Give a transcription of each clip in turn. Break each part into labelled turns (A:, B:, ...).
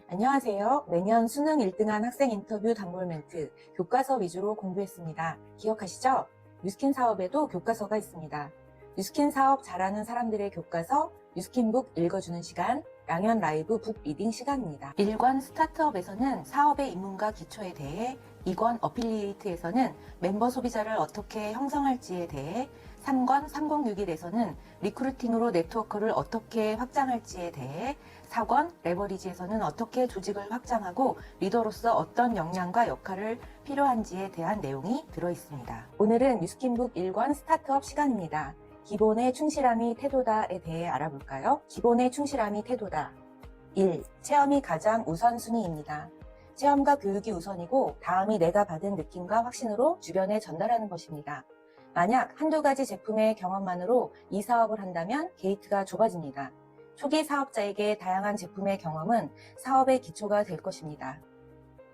A: 안녕하세요. 매년 수능 1등한 학생 인터뷰 단골 멘트, 교과서 위주로 공부했습니다. 기억하시죠? 뉴스킨 사업에도 교과서가 있습니다. 뉴스킨 사업 잘하는 사람들의 교과서, 뉴스킨북 읽어주는 시간, 양현 라이브 북 리딩 시간입니다. 1권 스타트업에서는 사업의 입문과 기초에 대해, 2권 어필리에이트에서는 멤버 소비자를 어떻게 형성할지에 대해, 3권 3061에서는 리크루팅으로 네트워크를 어떻게 확장할지에 대해, 4권 레버리지에서는 어떻게 조직을 확장하고 리더로서 어떤 역량과 역할을 필요한지에 대한 내용이 들어있습니다. 오늘은 뉴스킨북 1권 스타트업 시간입니다. 기본의 충실함이 태도다에 대해 알아볼까요? 기본의 충실함이 태도다. 1. 체험이 가장 우선순위입니다. 체험과 교육이 우선이고 다음이 내가 받은 느낌과 확신으로 주변에 전달하는 것입니다. 만약 한두 가지 제품의 경험만으로 이 사업을 한다면 게이트가 좁아집니다. 초기 사업자에게 다양한 제품의 경험은 사업의 기초가 될 것입니다.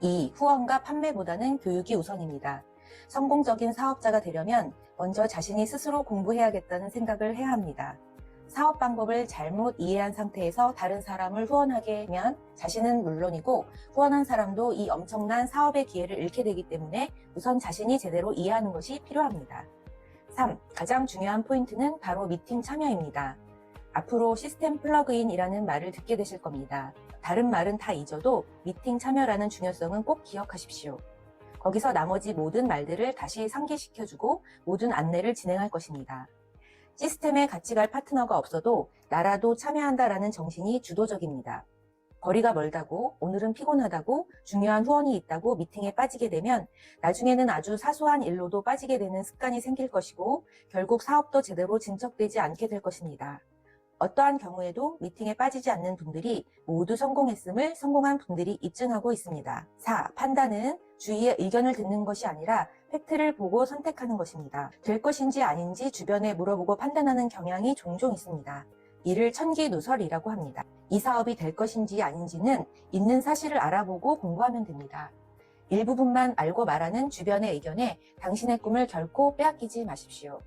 A: 2. 후원과 판매보다는 교육이 우선입니다. 성공적인 사업자가 되려면 먼저 자신이 스스로 공부해야겠다는 생각을 해야 합니다. 사업 방법을 잘못 이해한 상태에서 다른 사람을 후원하게 하면 자신은 물론이고 후원한 사람도 이 엄청난 사업의 기회를 잃게 되기 때문에 우선 자신이 제대로 이해하는 것이 필요합니다. 3. 가장 중요한 포인트는 바로 미팅 참여입니다. 앞으로 시스템 플러그인이라는 말을 듣게 되실 겁니다. 다른 말은 다 잊어도 미팅 참여라는 중요성은 꼭 기억하십시오. 거기서 나머지 모든 말들을 다시 상기시켜주고 모든 안내를 진행할 것입니다. 시스템에 같이 갈 파트너가 없어도 나라도 참여한다라는 정신이 주도적입니다. 거리가 멀다고, 오늘은 피곤하다고, 중요한 후원이 있다고 미팅에 빠지게 되면 나중에는 아주 사소한 일로도 빠지게 되는 습관이 생길 것이고 결국 사업도 제대로 진척되지 않게 될 것입니다. 어떠한 경우에도 미팅에 빠지지 않는 분들이 모두 성공했음을 성공한 분들이 입증하고 있습니다. 4. 판단은 주위의 의견을 듣는 것이 아니라 팩트를 보고 선택하는 것입니다. 될 것인지 아닌지 주변에 물어보고 판단하는 경향이 종종 있습니다. 이를 천기누설이라고 합니다. 이 사업이 될 것인지 아닌지는 있는 사실을 알아보고 공부하면 됩니다. 일부분만 알고 말하는 주변의 의견에 당신의 꿈을 결코 빼앗기지 마십시오.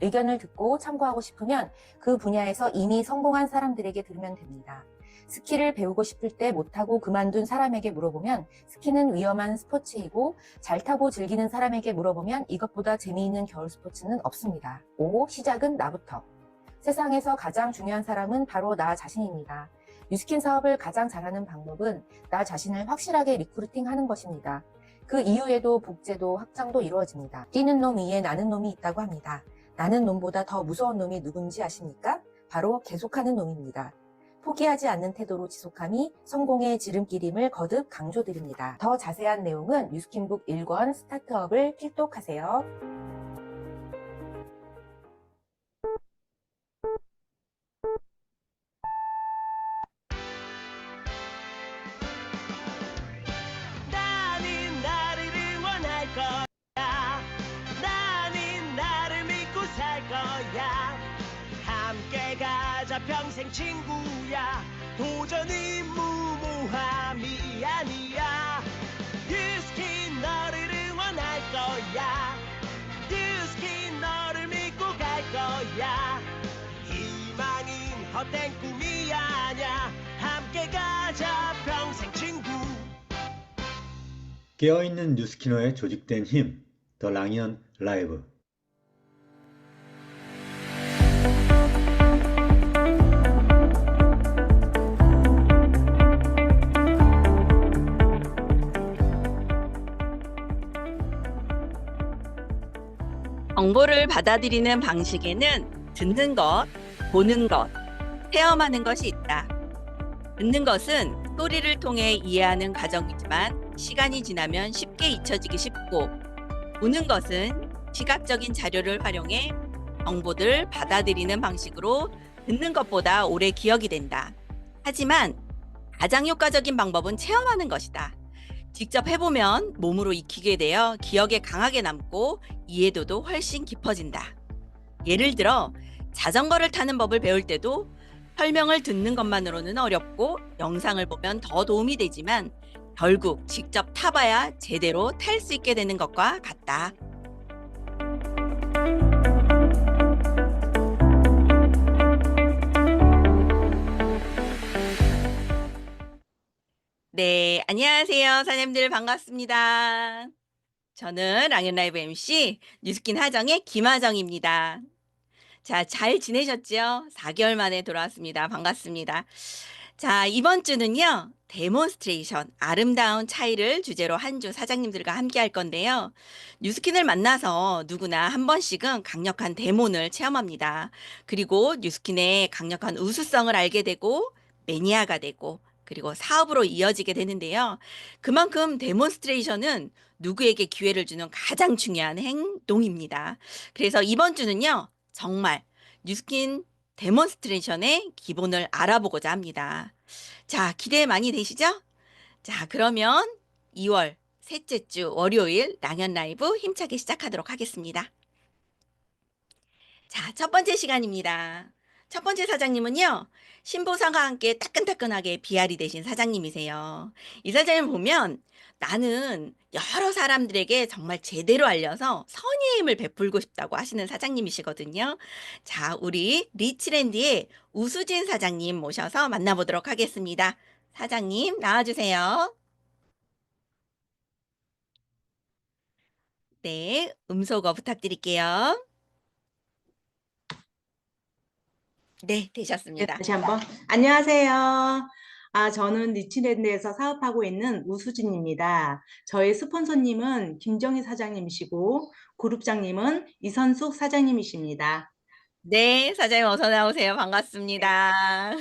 A: 의견을 듣고 참고하고 싶으면 그 분야에서 이미 성공한 사람들에게 들으면 됩니다. 스키를 배우고 싶을 때 못하고 그만둔 사람에게 물어보면 스키는 위험한 스포츠이고 잘 타고 즐기는 사람에게 물어보면 이것보다 재미있는 겨울 스포츠는 없습니다. 5. 시작은 나부터. 세상에서 가장 중요한 사람은 바로 나 자신입니다. 뉴스킨 사업을 가장 잘하는 방법은 나 자신을 확실하게 리크루팅하는 것입니다. 그 이후에도 복제도 확장도 이루어집니다. 뛰는 놈 위에 나는 놈이 있다고 합니다. 나는 놈보다 더 무서운 놈이 누군지 아십니까? 바로 계속하는 놈입니다. 포기하지 않는 태도로 지속함이 성공의 지름길임을 거듭 강조드립니다. 더 자세한 내용은 뉴스킨북 1권 스타트업을 필독하세요.
B: 나는 나를 응원할 거야. 나는 나를 믿고 살 거야. 함께 가자 평생 친구야. 도전은 무모함이 아니야. 뉴스킨 너를 응원할 거야. 뉴스킨 너를 믿고 갈 거야. 희망은 헛된 꿈이 아냐. 함께 가자 평생 친구.
C: 깨어있는 뉴스키너의 조직된 힘, 더 랑이언 라이브.
D: 정보를 받아들이는 방식에는 듣는 것, 보는 것, 체험하는 것이 있다. 듣는 것은 소리를 통해 이해하는 과정이지만 시간이 지나면 쉽게 잊혀지기 쉽고, 보는 것은 시각적인 자료를 활용해 정보를 받아들이는 방식으로 듣는 것보다 오래 기억이 된다. 하지만 가장 효과적인 방법은 체험하는 것이다. 직접 해보면 몸으로 익히게 되어 기억에 강하게 남고 이해도도 훨씬 깊어진다. 예를 들어 자전거를 타는 법을 배울 때도 설명을 듣는 것만으로는 어렵고 영상을 보면 더 도움이 되지만 결국 직접 타봐야 제대로 탈 수 있게 되는 것과 같다. 안녕하세요. 사장님들 반갑습니다. 저는 랑앤라이브 MC 뉴스킨 하정의 김하정입니다. 자, 잘 지내셨죠? 4개월 만에 돌아왔습니다. 반갑습니다. 자, 이번 주는요, 데몬스트레이션, 아름다운 차이를 주제로 한 주 사장님들과 함께 할 건데요. 뉴스킨을 만나서 누구나 한 번씩은 강력한 데몬을 체험합니다. 그리고 뉴스킨의 강력한 우수성을 알게 되고, 매니아가 되고, 그리고 사업으로 이어지게 되는데요. 그만큼 데몬스트레이션은 누구에게 기회를 주는 가장 중요한 행동입니다. 그래서 이번 주는요, 정말 뉴스킨 데몬스트레이션의 기본을 알아보고자 합니다. 자, 기대 많이 되시죠? 자, 그러면 2월 셋째 주 월요일 랑연 라이브 힘차게 시작하도록 하겠습니다. 자, 첫 번째 시간입니다. 첫 번째 사장님은요, 신보상과 함께 따끈따끈하게 비아리 되신 사장님이세요. 이 사장님 보면 나는 여러 사람들에게 정말 제대로 알려서 선의의 힘을 베풀고 싶다고 하시는 사장님이시거든요. 자, 우리 리치랜드의 우수진 사장님 모셔서 만나보도록 하겠습니다. 사장님, 나와주세요. 네, 음소거 부탁드릴게요. 네,
E: 네,
D: 되셨습니다.
E: 다시 한번. 안녕하세요. 저는 리치랜드에서 사업하고 있는 우수진입니다. 저희 스폰서님은 김정희 사장님이시고, 그룹장님은 이선숙 사장님이십니다.
D: 네, 사장님 어서 나오세요. 반갑습니다.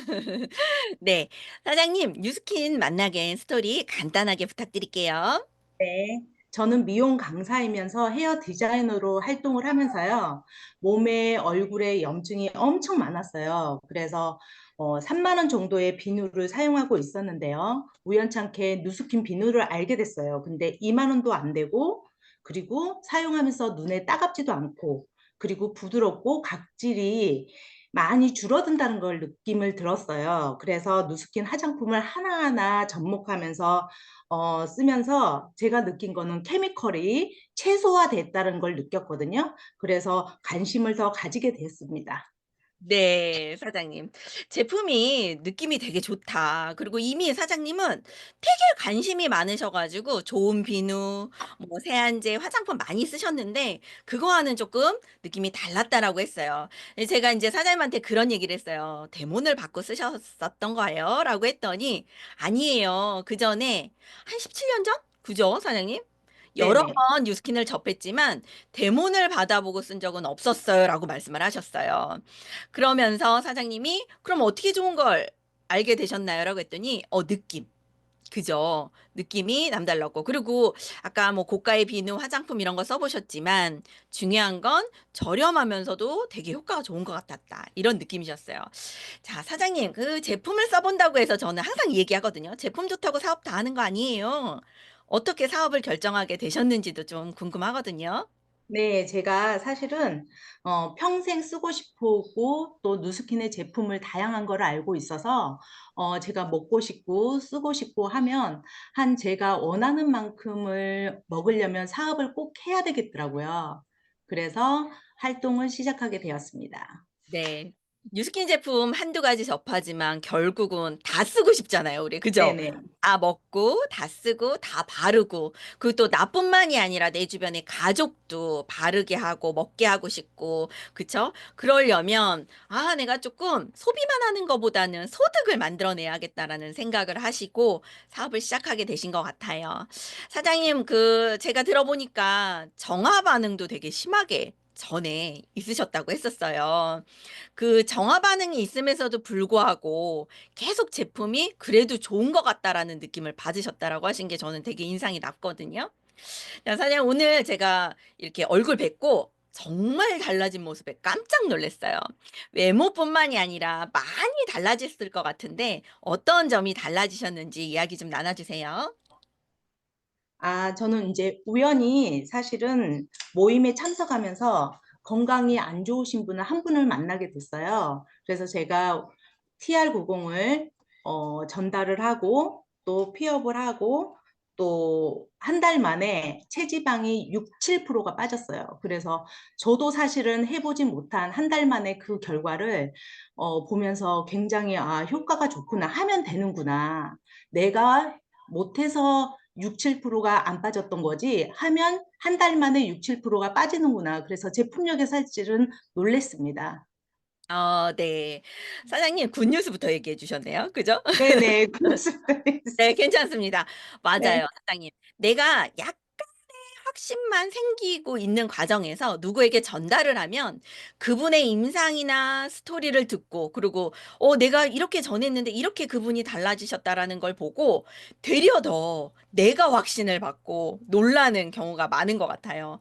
D: 네, 사장님 뉴스킨 만나게 스토리 간단하게 부탁드릴게요.
E: 네. 저는 미용 강사이면서 헤어 디자이너로 활동을 하면서요. 몸에 얼굴에 염증이 엄청 많았어요. 그래서 3만 원 정도의 비누를 사용하고 있었는데요. 우연찮게 누스킨 비누를 알게 됐어요. 근데 2만 원도 안 되고, 그리고 사용하면서 눈에 따갑지도 않고, 그리고 부드럽고 각질이 많이 줄어든다는 걸 느낌을 들었어요. 그래서 누스킨 화장품을 하나하나 접목하면서 쓰면서 제가 느낀 거는 케미컬이 최소화됐다는 걸 느꼈거든요. 그래서 관심을 더 가지게 됐습니다.
D: 네, 사장님. 제품이 느낌이 되게 좋다. 그리고 이미 사장님은 되게 관심이 많으셔가지고 좋은 비누, 뭐 세안제, 화장품 많이 쓰셨는데 그거와는 조금 느낌이 달랐다라고 했어요. 제가 이제 사장님한테 그런 얘기를 했어요. 데몬을 받고 쓰셨었던 거예요? 라고 했더니 아니에요. 그 전에 한 17년 전? 그죠, 사장님? 여러
E: 네네.
D: 번 뉴스킨을 접했지만 데몬을 받아보고 쓴 적은 없었어요라고 말씀을 하셨어요. 그러면서 사장님이 그럼 어떻게 좋은 걸 알게 되셨나요?라고 했더니 느낌. 그죠? 느낌이 남달랐고 그리고 아까 뭐 고가의 비누, 화장품 이런 거 써보셨지만 중요한 건 저렴하면서도 되게 효과가 좋은 것 같았다. 이런 느낌이셨어요. 자, 사장님, 그 제품을 써본다고 해서 저는 항상 얘기하거든요. 제품 좋다고 사업 다 하는 거 아니에요. 어떻게 사업을 결정하게 되셨는지도 좀 궁금하거든요.
E: 네, 제가 사실은 평생 쓰고 싶고 또 누스킨의 제품을 다양한 걸 알고 있어서 제가 먹고 싶고 쓰고 싶고 하면 한 제가 원하는 만큼을 먹으려면 사업을 꼭 해야 되겠더라고요. 그래서 활동을 시작하게 되었습니다.
D: 네. 뉴스킨 제품 한두 가지 접하지만 결국은 다 쓰고 싶잖아요, 우리. 그죠?
E: 네네.
D: 다 먹고, 다 쓰고, 다 바르고. 그리고 또 나뿐만이 아니라 내 주변의 가족도 바르게 하고, 먹게 하고 싶고, 그쵸? 그러려면, 내가 조금 소비만 하는 것보다는 소득을 만들어내야겠다라는 생각을 하시고 사업을 시작하게 되신 것 같아요. 사장님, 제가 들어보니까 정화 반응도 되게 심하게 전에 있으셨다고 했었어요. 그 정화 반응이 있음에서도 불구하고 계속 제품이 그래도 좋은 것 같다라는 느낌을 받으셨다라고 하신 게 저는 되게 인상이 났거든요. 자, 사장님 오늘 제가 이렇게 얼굴 뵙고 정말 달라진 모습에 깜짝 놀랐어요. 외모뿐만이 아니라 많이 달라졌을 것 같은데 어떤 점이 달라지셨는지 이야기 좀 나눠주세요.
E: 저는 이제 우연히 사실은 모임에 참석하면서 건강이 안 좋으신 분을 한 분을 만나게 됐어요. 그래서 제가 TR90을 전달을 하고 또 피업을 하고 또 한 달 만에 체지방이 6, 7%가 빠졌어요. 그래서 저도 사실은 해보진 못한 한 달 만에 그 결과를 보면서 굉장히 효과가 좋구나, 하면 되는구나. 내가 못해서 6, 7%가 안 빠졌던 거지 하면 한 달 만에 6, 7%가 빠지는구나. 그래서 제품력의 사실은 놀랬습니다.
D: 네. 사장님 굿뉴스부터 얘기해 주셨네요. 그죠?
E: 네네. 그렇습니다.
D: 네, 괜찮습니다.
E: 네.
D: 맞아요, 사장님. 내가 약간의 확신만 생기고 있는 과정에서 누구에게 전달을 하면 그분의 임상이나 스토리를 듣고 그리고 내가 이렇게 전했는데 이렇게 그분이 달라지셨다라는 걸 보고 되려 더 내가 확신을 받고 놀라는 경우가 많은 것 같아요.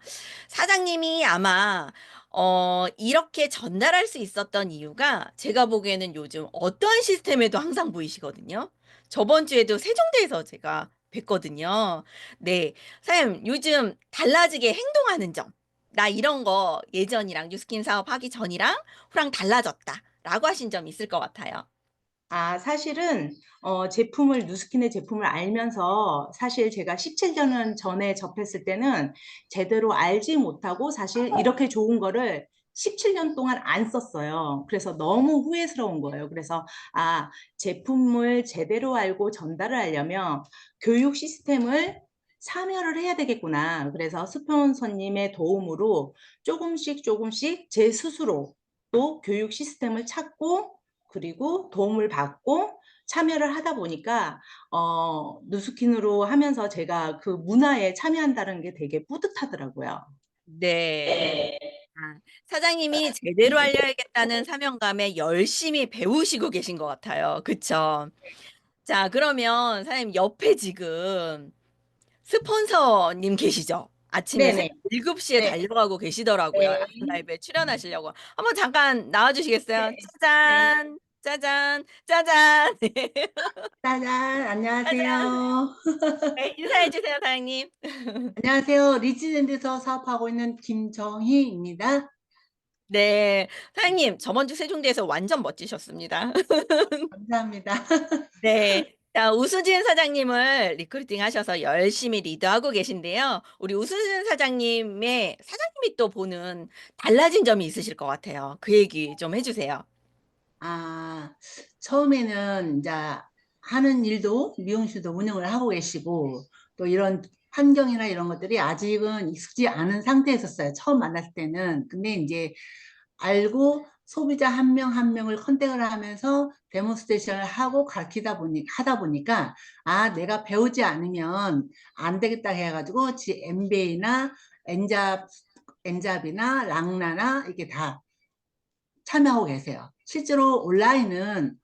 D: 사장님이 아마 이렇게 전달할 수 있었던 이유가 제가 보기에는 요즘 어떠한 시스템에도 항상 보이시거든요. 저번 주에도 세종대에서 제가 뵀거든요. 네. 사장님, 요즘 달라지게 행동하는 점. 나 이런 거 예전이랑 뉴스킨 사업 하기 전이랑 후랑 달라졌다. 라고 하신 점 있을 것 같아요.
E: 사실은 누스킨의 제품을 알면서 사실 제가 17년 전에 접했을 때는 제대로 알지 못하고 사실 이렇게 좋은 거를 17년 동안 안 썼어요. 그래서 너무 후회스러운 거예요. 그래서 제품을 제대로 알고 전달을 하려면 교육 시스템을 참여를 해야 되겠구나. 그래서 스폰서님의 도움으로 조금씩 제 스스로 또 교육 시스템을 찾고 그리고 도움을 받고 참여를 하다 보니까 누스킨으로 하면서 제가 그 문화에 참여한다는 게 되게 뿌듯하더라고요.
D: 네. 사장님이 제대로 알려야겠다는 사명감에 열심히 배우시고 계신 것 같아요. 그쵸? 자, 그러면 사장님 옆에 지금 스폰서님 계시죠? 아침에
E: 네네.
D: 새벽 7시에
E: 네.
D: 달려가고 계시더라고요.
E: 네.
D: 아침 라이브에 출연하시려고. 한번 잠깐 나와주시겠어요?
E: 네. 네.
D: 짜잔, 짜잔, 짜잔.
F: 짜잔,
D: 짜잔.
F: 안녕하세요.
D: 네, 인사해주세요, 사장님.
F: 안녕하세요. 리치랜드에서 사업하고 있는 김정희입니다.
D: 네, 사장님, 저번 주 세종대에서 완전 멋지셨습니다.
F: 감사합니다.
D: 네. 자, 우수진 사장님을 리크루팅 하셔서 열심히 리드하고 계신데요. 우리 우수진 사장님이 또 보는 달라진 점이 있으실 것 같아요. 그 얘기 좀 해주세요.
F: 아, 처음에는 이제 하는 일도 미용실도 운영을 하고 계시고 또 이런 환경이나 이런 것들이 아직은 익숙지 않은 상태였었어요. 처음 만났을 때는. 근데 이제 알고 소비자 한 명 한 명을 컨택을 하면서 데몬스트레이션을 하고 하다 보니까 내가 배우지 않으면 안 되겠다 해가지고 MBA나 엔잡이나 랑나나 이게 다 참여하고 계세요. 실제로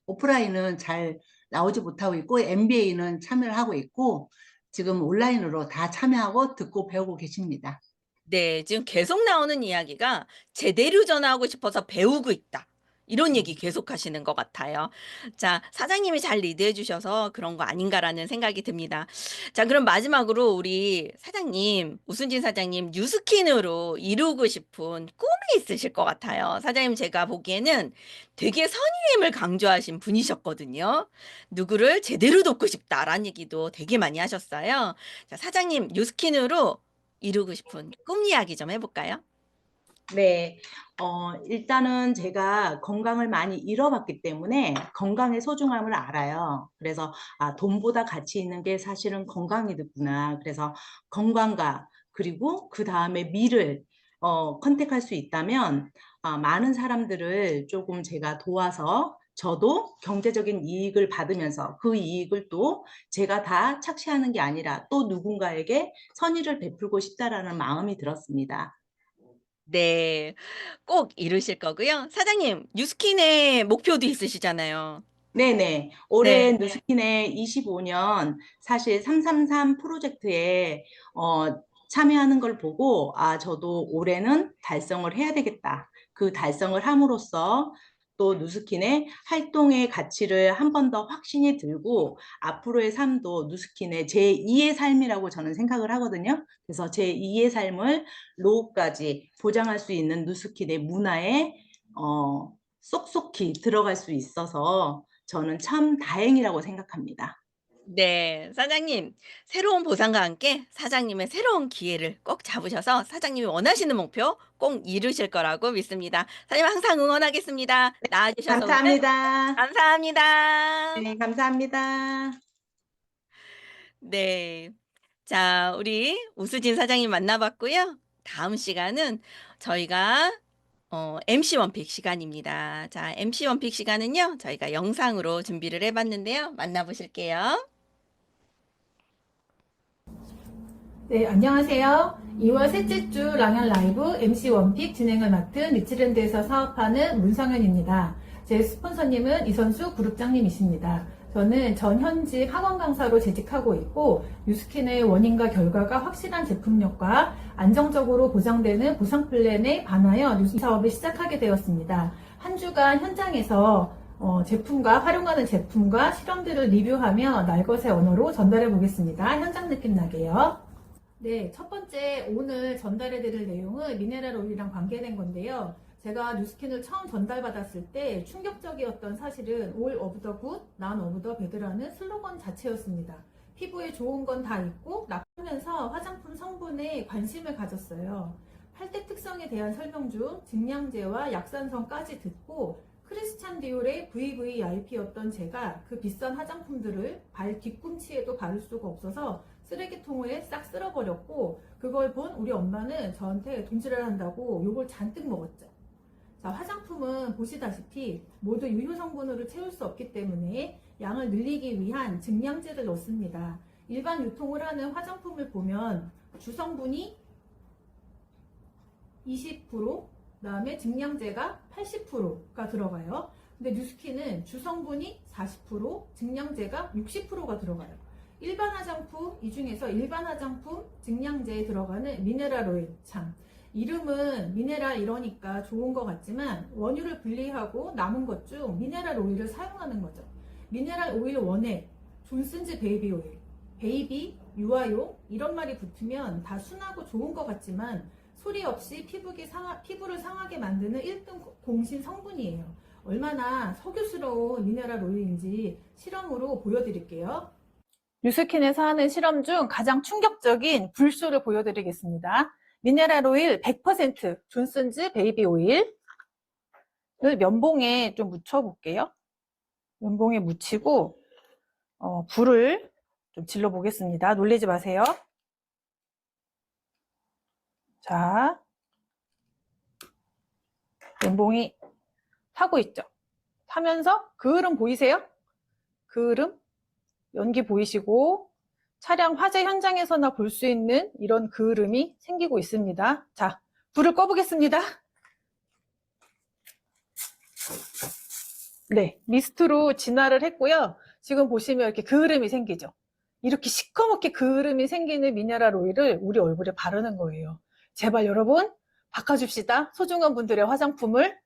F: 오프라인은 잘 나오지 못하고 있고 MBA는 참여를 하고 있고 지금 온라인으로 다 참여하고 듣고 배우고 계십니다.
D: 네, 지금 계속 나오는 이야기가 제대로 전하고 싶어서 배우고 있다. 이런 얘기 계속 하시는 것 같아요. 자, 사장님이 잘 리드해 주셔서 그런 거 아닌가라는 생각이 듭니다. 자, 그럼 마지막으로 우리 사장님, 우순진 사장님, 뉴스킨으로 이루고 싶은 꿈이 있으실 것 같아요. 사장님 제가 보기에는 되게 선의임을 강조하신 분이셨거든요. 누구를 제대로 돕고 싶다라는 얘기도 되게 많이 하셨어요. 자, 사장님, 뉴스킨으로 이루고 싶은 꿈 이야기 좀 해볼까요?
E: 네. 일단은 제가 건강을 많이 잃어봤기 때문에 건강의 소중함을 알아요. 그래서, 돈보다 가치 있는 게 사실은 건강이구나. 그래서 건강과 그리고 그 다음에 미를, 컨택할 수 있다면, 많은 사람들을 조금 제가 도와서 저도 경제적인 이익을 받으면서 그 이익을 또 제가 다 착취하는 게 아니라 또 누군가에게 선의를 베풀고 싶다라는 마음이 들었습니다.
D: 네, 꼭 이루실 거고요. 사장님, 뉴스킨의 목표도 있으시잖아요.
E: 네네.
D: 네.
E: 올해 누스킨의 25년 사실 333 프로젝트에 참여하는 걸 보고 저도 올해는 달성을 해야 되겠다. 그 달성을 함으로써 또 누스킨의 활동의 가치를 한 번 더 확신이 들고 앞으로의 삶도 누스킨의 제2의 삶이라고 저는 생각을 하거든요. 그래서 제2의 삶을 노후까지 보장할 수 있는 누스킨의 문화에 쏙쏙히 들어갈 수 있어서 저는 참 다행이라고 생각합니다.
D: 네, 사장님, 새로운 보상과 함께 사장님의 새로운 기회를 꼭 잡으셔서 사장님이 원하시는 목표 꼭 이루실 거라고 믿습니다. 사장님 항상 응원하겠습니다. 나와주셔서 오늘
E: 감사합니다.
D: 감사합니다.
E: 네, 감사합니다.
D: 네. 자, 우리 우수진 사장님 만나봤고요. 다음 시간은 저희가 MC 원픽 시간입니다. 자, MC 원픽 시간은요, 저희가 영상으로 준비를 해봤는데요. 만나보실게요.
G: 네, 안녕하세요. 2월 셋째 주 랑연 라이브 MC 원픽 진행을 맡은 리치랜드에서 사업하는 문성현입니다. 제 스폰서님은 이선수 그룹장님이십니다. 저는 전 현직 학원 강사로 재직하고 있고 뉴스킨의 원인과 결과가 확실한 제품력과 안정적으로 보장되는 보상 플랜에 반하여 뉴스 사업을 시작하게 되었습니다. 한 주간 현장에서 제품과 활용하는 제품과 실험들을 리뷰하며 날것의 언어로 전달해 보겠습니다. 현장 느낌 나게요. 네, 첫 번째 오늘 전달해 드릴 내용은 미네랄 오일이랑 관계된 건데요. 제가 뉴스킨을 처음 전달받았을 때 충격적이었던 사실은 All of the good, none of the bad라는 슬로건 자체였습니다. 피부에 좋은 건 다 있고 나쁘면서 화장품 성분에 관심을 가졌어요. 8대 특성에 대한 설명 중 증량제와 약산성까지 듣고 크리스찬 디올의 VVIP였던 제가 그 비싼 화장품들을 발 뒤꿈치에도 바를 수가 없어서 쓰레기통에 싹 쓸어버렸고 그걸 본 우리 엄마는 저한테 돈질을 한다고 욕을 잔뜩 먹었죠. 자, 화장품은 보시다시피 모두 유효 성분으로 채울 수 없기 때문에 양을 늘리기 위한 증량제를 넣습니다. 일반 유통을 하는 화장품을 보면 주성분이 20%, 그다음에 증량제가 80%가 들어가요. 근데 뉴스킨은 주성분이 40%, 증량제가 60%가 들어가요. 일반 화장품, 이 중에서 일반 화장품 증량제에 들어가는 미네랄 오일, 참 이름은 미네랄 이러니까 좋은 것 같지만 원유를 분리하고 남은 것 중 미네랄 오일을 사용하는 거죠. 미네랄 오일 원액, 존슨즈 베이비 오일, 베이비, 유아용 이런 말이 붙으면 다 순하고 좋은 것 같지만 소리 없이 피부를 상하게 만드는 1등 공신 성분이에요. 얼마나 석유스러운 미네랄 오일인지 실험으로 보여드릴게요. 뉴스킨에서 하는 실험 중 가장 충격적인 불쇼를 보여드리겠습니다. 미네랄 오일 100% 존슨즈 베이비 오일을 면봉에 좀 묻혀볼게요. 면봉에 묻히고 불을 좀 질러 보겠습니다. 놀라지 마세요. 자, 면봉이 타고 있죠. 타면서 그을음 보이세요? 그을음? 연기 보이시고 차량 화재 현장에서나 볼 수 있는 이런 그을음이 생기고 있습니다. 자, 불을 꺼보겠습니다. 네, 미스트로 진화를 했고요. 지금 보시면 이렇게 그을음이 생기죠. 이렇게 시커멓게 그을음이 생기는 미네랄 오일을 우리 얼굴에 바르는 거예요. 제발 여러분 바꿔줍시다. 소중한 분들의 화장품을.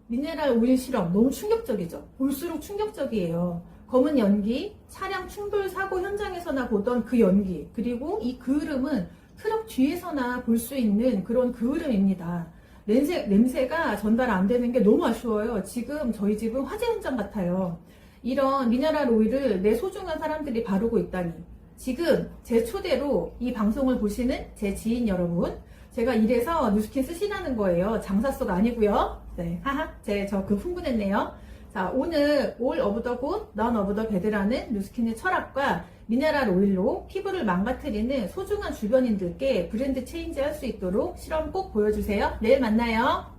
G: 미네랄 오일 실험 너무 충격적이죠. 볼수록 충격적이에요. 검은 연기, 차량 충돌 사고 현장에서나 보던 그 연기, 그리고 이 그을음은 트럭 뒤에서나 볼 수 있는 그런 그을음입니다. 냄새가 전달 안 되는 게 너무 아쉬워요. 지금 저희 집은 화재 현장 같아요. 이런 미네랄 오일을 내 소중한 사람들이 바르고 있다니. 지금 제 초대로 이 방송을 보시는 제 지인 여러분, 제가 이래서 뉴스킨 쓰시라는 거예요. 장사 속 아니고요. 네, 하하, 저 그 흥분했네요. 자, 오늘 All of the good, none of the bad라는 뉴스킨의 철학과 미네랄 오일로 피부를 망가뜨리는 소중한 주변인들께 브랜드 체인지 할 수 있도록 실험 꼭 보여주세요. 내일 만나요.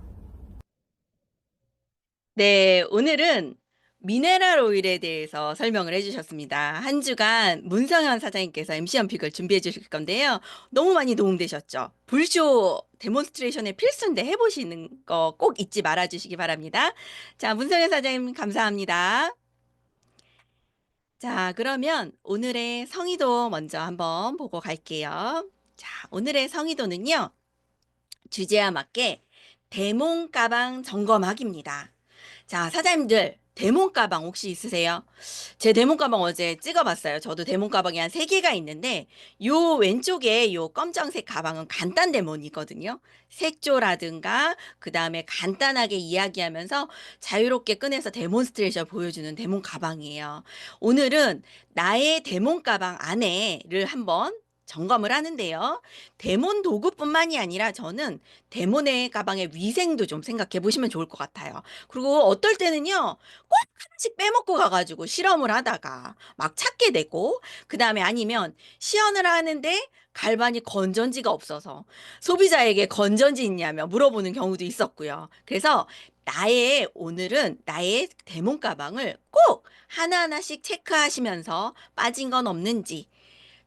D: 네, 오늘은 미네랄 오일에 대해서 설명을 해주셨습니다. 한 주간 문성현 사장님께서 MC 연픽을 준비해 주실 건데요. 너무 많이 도움되셨죠? 불쇼 데몬스트레이션의 필수인데 해보시는 거 꼭 잊지 말아 주시기 바랍니다. 자, 문성현 사장님 감사합니다. 자, 그러면 오늘의 성의도 먼저 한번 보고 갈게요. 자, 오늘의 성의도는요. 주제와 맞게 대몽 가방 점검하기입니다. 자, 사장님들 대몽 가방 혹시 있으세요? 제 대몽 가방 어제 찍어봤어요. 저도 대몽 가방이 한 3개가 있는데 요 왼쪽에 요 검정색 가방은 간단 대몽이거든요. 색조라든가 그 다음에 간단하게 이야기하면서 자유롭게 꺼내서 데몬스트레이션 보여주는 대몽 가방이에요. 오늘은 나의 대몽 가방 안에를 한번 점검을 하는데요. 대몬 도구뿐만이 아니라 저는 대몬의 가방의 위생도 좀 생각해 보시면 좋을 것 같아요. 그리고 어떨 때는요, 꼭 하나씩 빼먹고 가가지고 실험을 하다가 막 찾게 되고, 그 다음에 아니면 시연을 하는데 갈반이 건전지가 없어서 소비자에게 건전지 있냐며 물어보는 경우도 있었고요. 그래서 오늘은 나의 대몬 가방을 꼭 하나하나씩 체크하시면서 빠진 건 없는지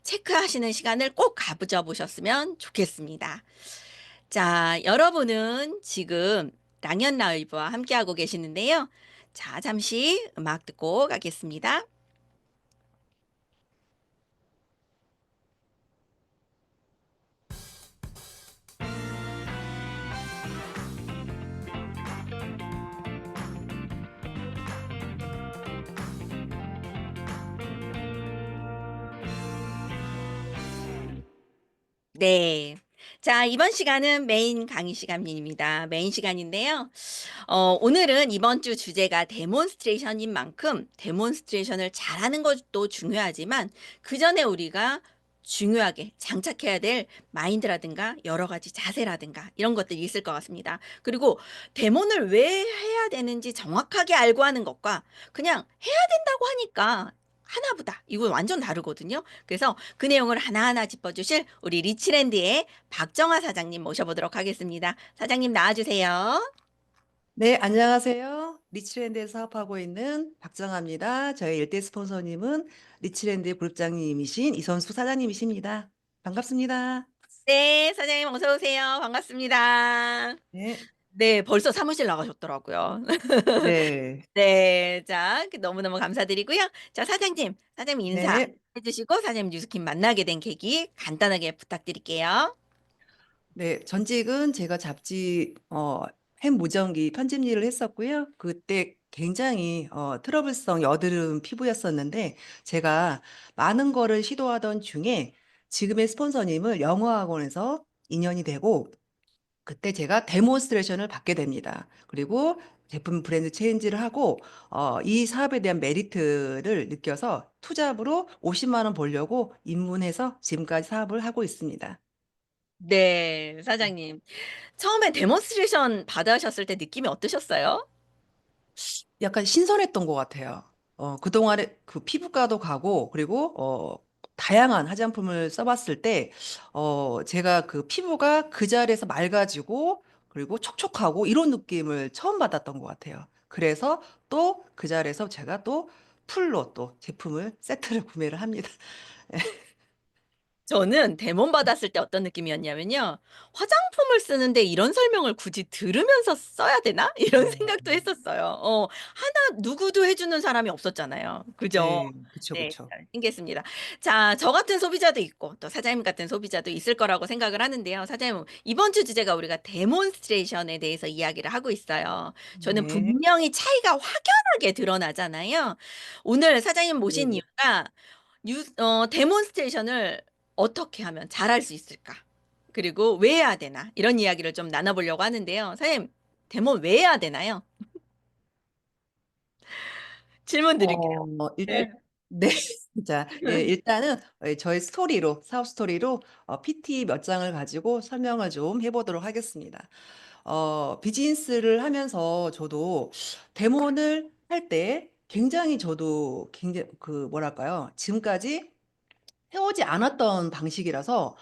D: 체크하시는 시간을 꼭 가져보셨으면 좋겠습니다. 자, 여러분은 지금 랑연 라이브와 함께하고 계시는데요. 자, 잠시 음악 듣고 가겠습니다. 네. 자, 이번 시간은 메인 강의 시간입니다. 메인 시간인데요. 오늘은 이번 주 주제가 데몬스트레이션인 만큼 데몬스트레이션을 잘하는 것도 중요하지만 그 전에 우리가 중요하게 장착해야 될 마인드라든가 여러 가지 자세라든가 이런 것들이 있을 것 같습니다. 그리고 데몬을 왜 해야 되는지 정확하게 알고 하는 것과 그냥 해야 된다고 하니까 하나보다 이건 완전 다르거든요. 그래서 그 내용을 하나하나 짚어주실 우리 리치랜드의 박정아 사장님 모셔보도록 하겠습니다. 사장님 나와주세요.
H: 네, 안녕하세요. 리치랜드에서 사업하고 있는 박정아입니다. 저희 일대 스폰서님은 리치랜드의 그룹장님이신 이선수 사장님이십니다. 반갑습니다.
D: 네, 사장님 어서 오세요. 반갑습니다.
H: 네,
D: 네, 벌써 사무실 나가셨더라고요.
H: 네,
D: 네, 자, 너무너무 감사드리고요. 자, 사장님 인사
H: 네,
D: 해주시고 사장님 뉴스킨 만나게 된 계기 간단하게 부탁드릴게요.
H: 네. 전직은 제가 잡지 햄무전기 편집 일을 했었고요. 그때 굉장히 트러블성 여드름 피부였었는데 제가 많은 거를 시도하던 중에 지금의 스폰서님을 영어학원에서 인연이 되고 그때 제가 데몬스트레이션을 받게 됩니다. 그리고 제품 브랜드 체인지를 하고 이 사업에 대한 메리트를 느껴서 투잡으로 50만 원 벌려고 입문해서 지금까지 사업을 하고 있습니다.
D: 네, 사장님. 처음에 데몬스트레이션 받으셨을 때 느낌이 어떠셨어요?
H: 약간 신선했던 것 같아요. 그동안에 그 피부과도 가고, 그리고, 다양한 화장품을 써봤을 때, 제가 그 피부가 그 자리에서 맑아지고, 그리고 촉촉하고, 이런 느낌을 처음 받았던 것 같아요. 그래서 또 그 자리에서 제가 또 풀로 또 제품을, 세트를 구매를 합니다.
D: 저는 데몬 받았을 때 어떤 느낌이었냐면요. 화장품을 쓰는데 이런 설명을 굳이 들으면서 써야 되나? 이런 생각도 했었어요. 하나 누구도 해주는 사람이 없었잖아요. 그죠?
H: 네, 그쵸,
D: 네,
H: 그쵸.
D: 신기했습니다. 자, 저 같은 소비자도 있고 또 사장님 같은 소비자도 있을 거라고 생각을 하는데요. 사장님, 이번 주 주제가 우리가 데몬스트레이션에 대해서 이야기를 하고 있어요. 저는
H: 네,
D: 분명히 차이가 확연하게 드러나잖아요. 오늘 사장님 모신
H: 네.
D: 이유가 데몬스트레이션을 어떻게 하면 잘할 수 있을까? 그리고 왜 해야 되나? 이런 이야기를 좀 나눠보려고 하는데요. 선생님, 데몬 왜 해야 되나요? 질문 드릴게요.
H: 어, 일,
D: 네.
H: 네. 자, 예, 일단은 저희 스토리로, 사업 스토리로 PT 몇 장을 가지고 설명을 좀 해보도록 하겠습니다. 비즈니스를 하면서 저도 데모를 할 때 굉장히 저도 굉장히 그 뭐랄까요? 지금까지 해오지 않았던 방식이라서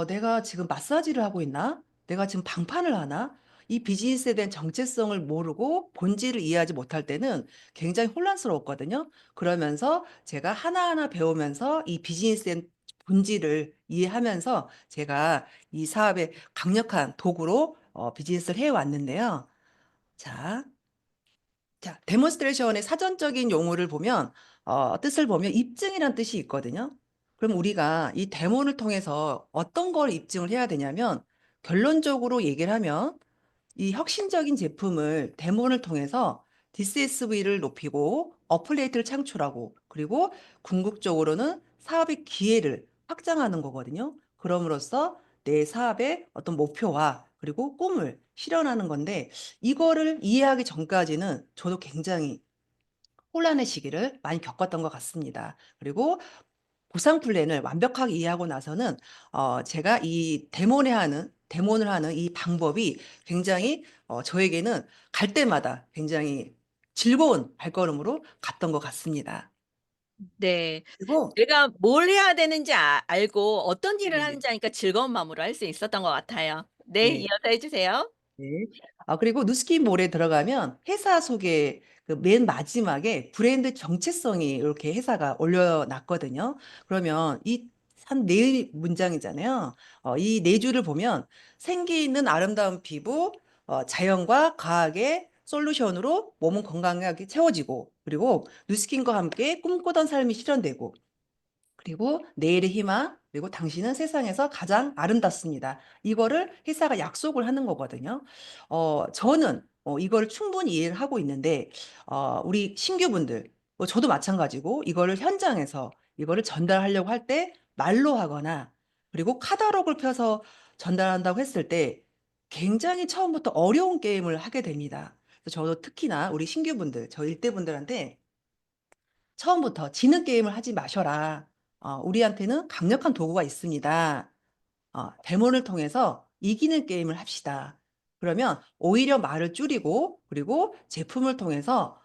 H: 내가 지금 마사지를 하고 있나? 내가 지금 방판을 하나? 이 비즈니스에 대한 정체성을 모르고 본질을 이해하지 못할 때는 굉장히 혼란스러웠거든요. 그러면서 제가 하나하나 배우면서 이 비즈니스의 본질을 이해하면서 제가 이 사업의 강력한 도구로 비즈니스를 해왔는데요. 자, 데몬스트레이션의 사전적인 용어를 보면, 뜻을 보면 입증이란 뜻이 있거든요. 그럼 우리가 이 데몬을 통해서 어떤 걸 입증을 해야 되냐면, 결론적으로 얘기를 하면, 이 혁신적인 제품을 데몬을 통해서 DCSV를 높이고, 어플레이트를 창출하고, 그리고 궁극적으로는 사업의 기회를 확장하는 거거든요. 그럼으로써 내 사업의 어떤 목표와 그리고 꿈을 실현하는 건데, 이거를 이해하기 전까지는 저도 굉장히 혼란의 시기를 많이 겪었던 것 같습니다. 그리고 보상 플랜을 완벽하게 이해하고 나서는 제가 이 데몬을 하는 이 방법이 굉장히 저에게는 갈 때마다 굉장히 즐거운 발걸음으로 갔던 것 같습니다.
D: 네.
H: 그리고
D: 내가 뭘 해야 되는지 알고 어떤 일을
H: 네,
D: 하는지 아니까 즐거운 마음으로 할 수 있었던 것 같아요. 네,
H: 네.
D: 이어서 해 주세요.
H: 네. 그리고 누스킨몰에 들어가면 회사 소개 그 맨 마지막에 브랜드 정체성이 이렇게 회사가 올려놨거든요. 그러면 이 한 네 문장이잖아요. 이 네 줄을 보면 생기 있는 아름다운 피부, 자연과 과학의 솔루션으로 몸은 건강하게 채워지고, 그리고 누스킨과 함께 꿈꾸던 삶이 실현되고, 그리고 내일의 희망, 그리고 당신은 세상에서 가장 아름답습니다. 이거를 회사가 약속을 하는 거거든요. 저는 이거를 충분히 이해를 하고 있는데, 우리 신규분들, 저도 마찬가지고, 이거를 현장에서 이거를 전달하려고 할 때 말로 하거나, 그리고 카탈로그를 펴서 전달한다고 했을 때 굉장히 처음부터 어려운 게임을 하게 됩니다. 그래서 저도 특히나 우리 신규분들, 저 일대분들한테 처음부터 지는 게임을 하지 마셔라. 우리한테는 강력한 도구가 있습니다. 데모를 통해서 이기는 게임을 합시다. 그러면 오히려 말을 줄이고 그리고 제품을 통해서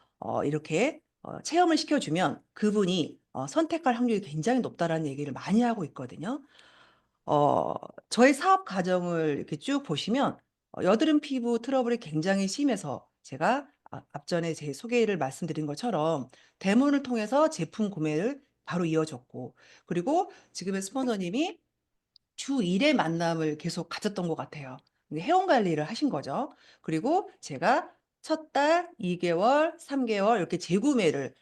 H: 이렇게 체험을 시켜주면 그분이 선택할 확률이 굉장히 높다라는 얘기를 많이 하고 있거든요. 어 저의 사업 과정을 이렇게 쭉 보시면 여드름 피부 트러블이 굉장히 심해서 제가 앞전에 제 소개를 말씀드린 것처럼 대문을 통해서 제품 구매를 바로 이어졌고, 그리고 지금의 스폰서님이 주 1의 만남을 계속 가졌던 것 같아요. 근데 회원 관리를 하신 거죠. 그리고 제가 첫 달, 2 개월, 3 개월 이렇게 재구매를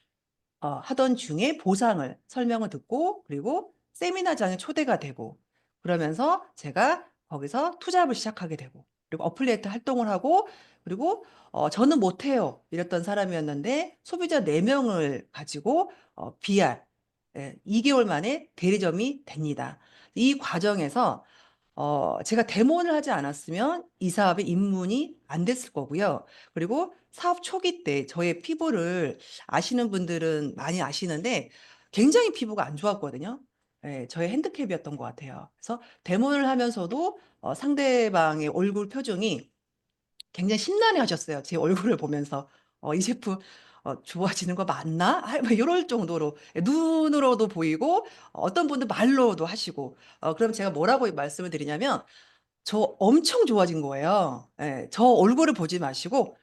H: 하던 중에 보상을 설명을 듣고, 그리고 세미나장에 초대가 되고, 그러면서 제가 거기서 투잡을 시작하게 되고, 그리고 어플리에이트 활동을 하고, 그리고 저는 못해요 이랬던 사람이었는데 소비자 4명을 가지고 BR 2개월 만에 대리점이 됩니다. 이 과정에서 제가 데모를 하지 않았으면 이 사업에 입문이 안 됐을 거고요. 그리고 사업 초기 때 저의 피부를 아시는 분들은 많이 아시는데 굉장히 피부가 안 좋았거든요. 예, 저의 핸디캡이었던 것 같아요. 그래서 데모를 하면서도 상대방의 얼굴 표정이 굉장히 심란해 하셨어요. 제 얼굴을 보면서. 이 제품 좋아지는 거 맞나? 막 이럴 정도로 예, 눈으로도 보이고 어떤 분들 말로도 하시고, 그럼 제가 뭐라고 말씀을 드리냐면 저 엄청 좋아진 거예요. 예. 저 얼굴을 보지 마시고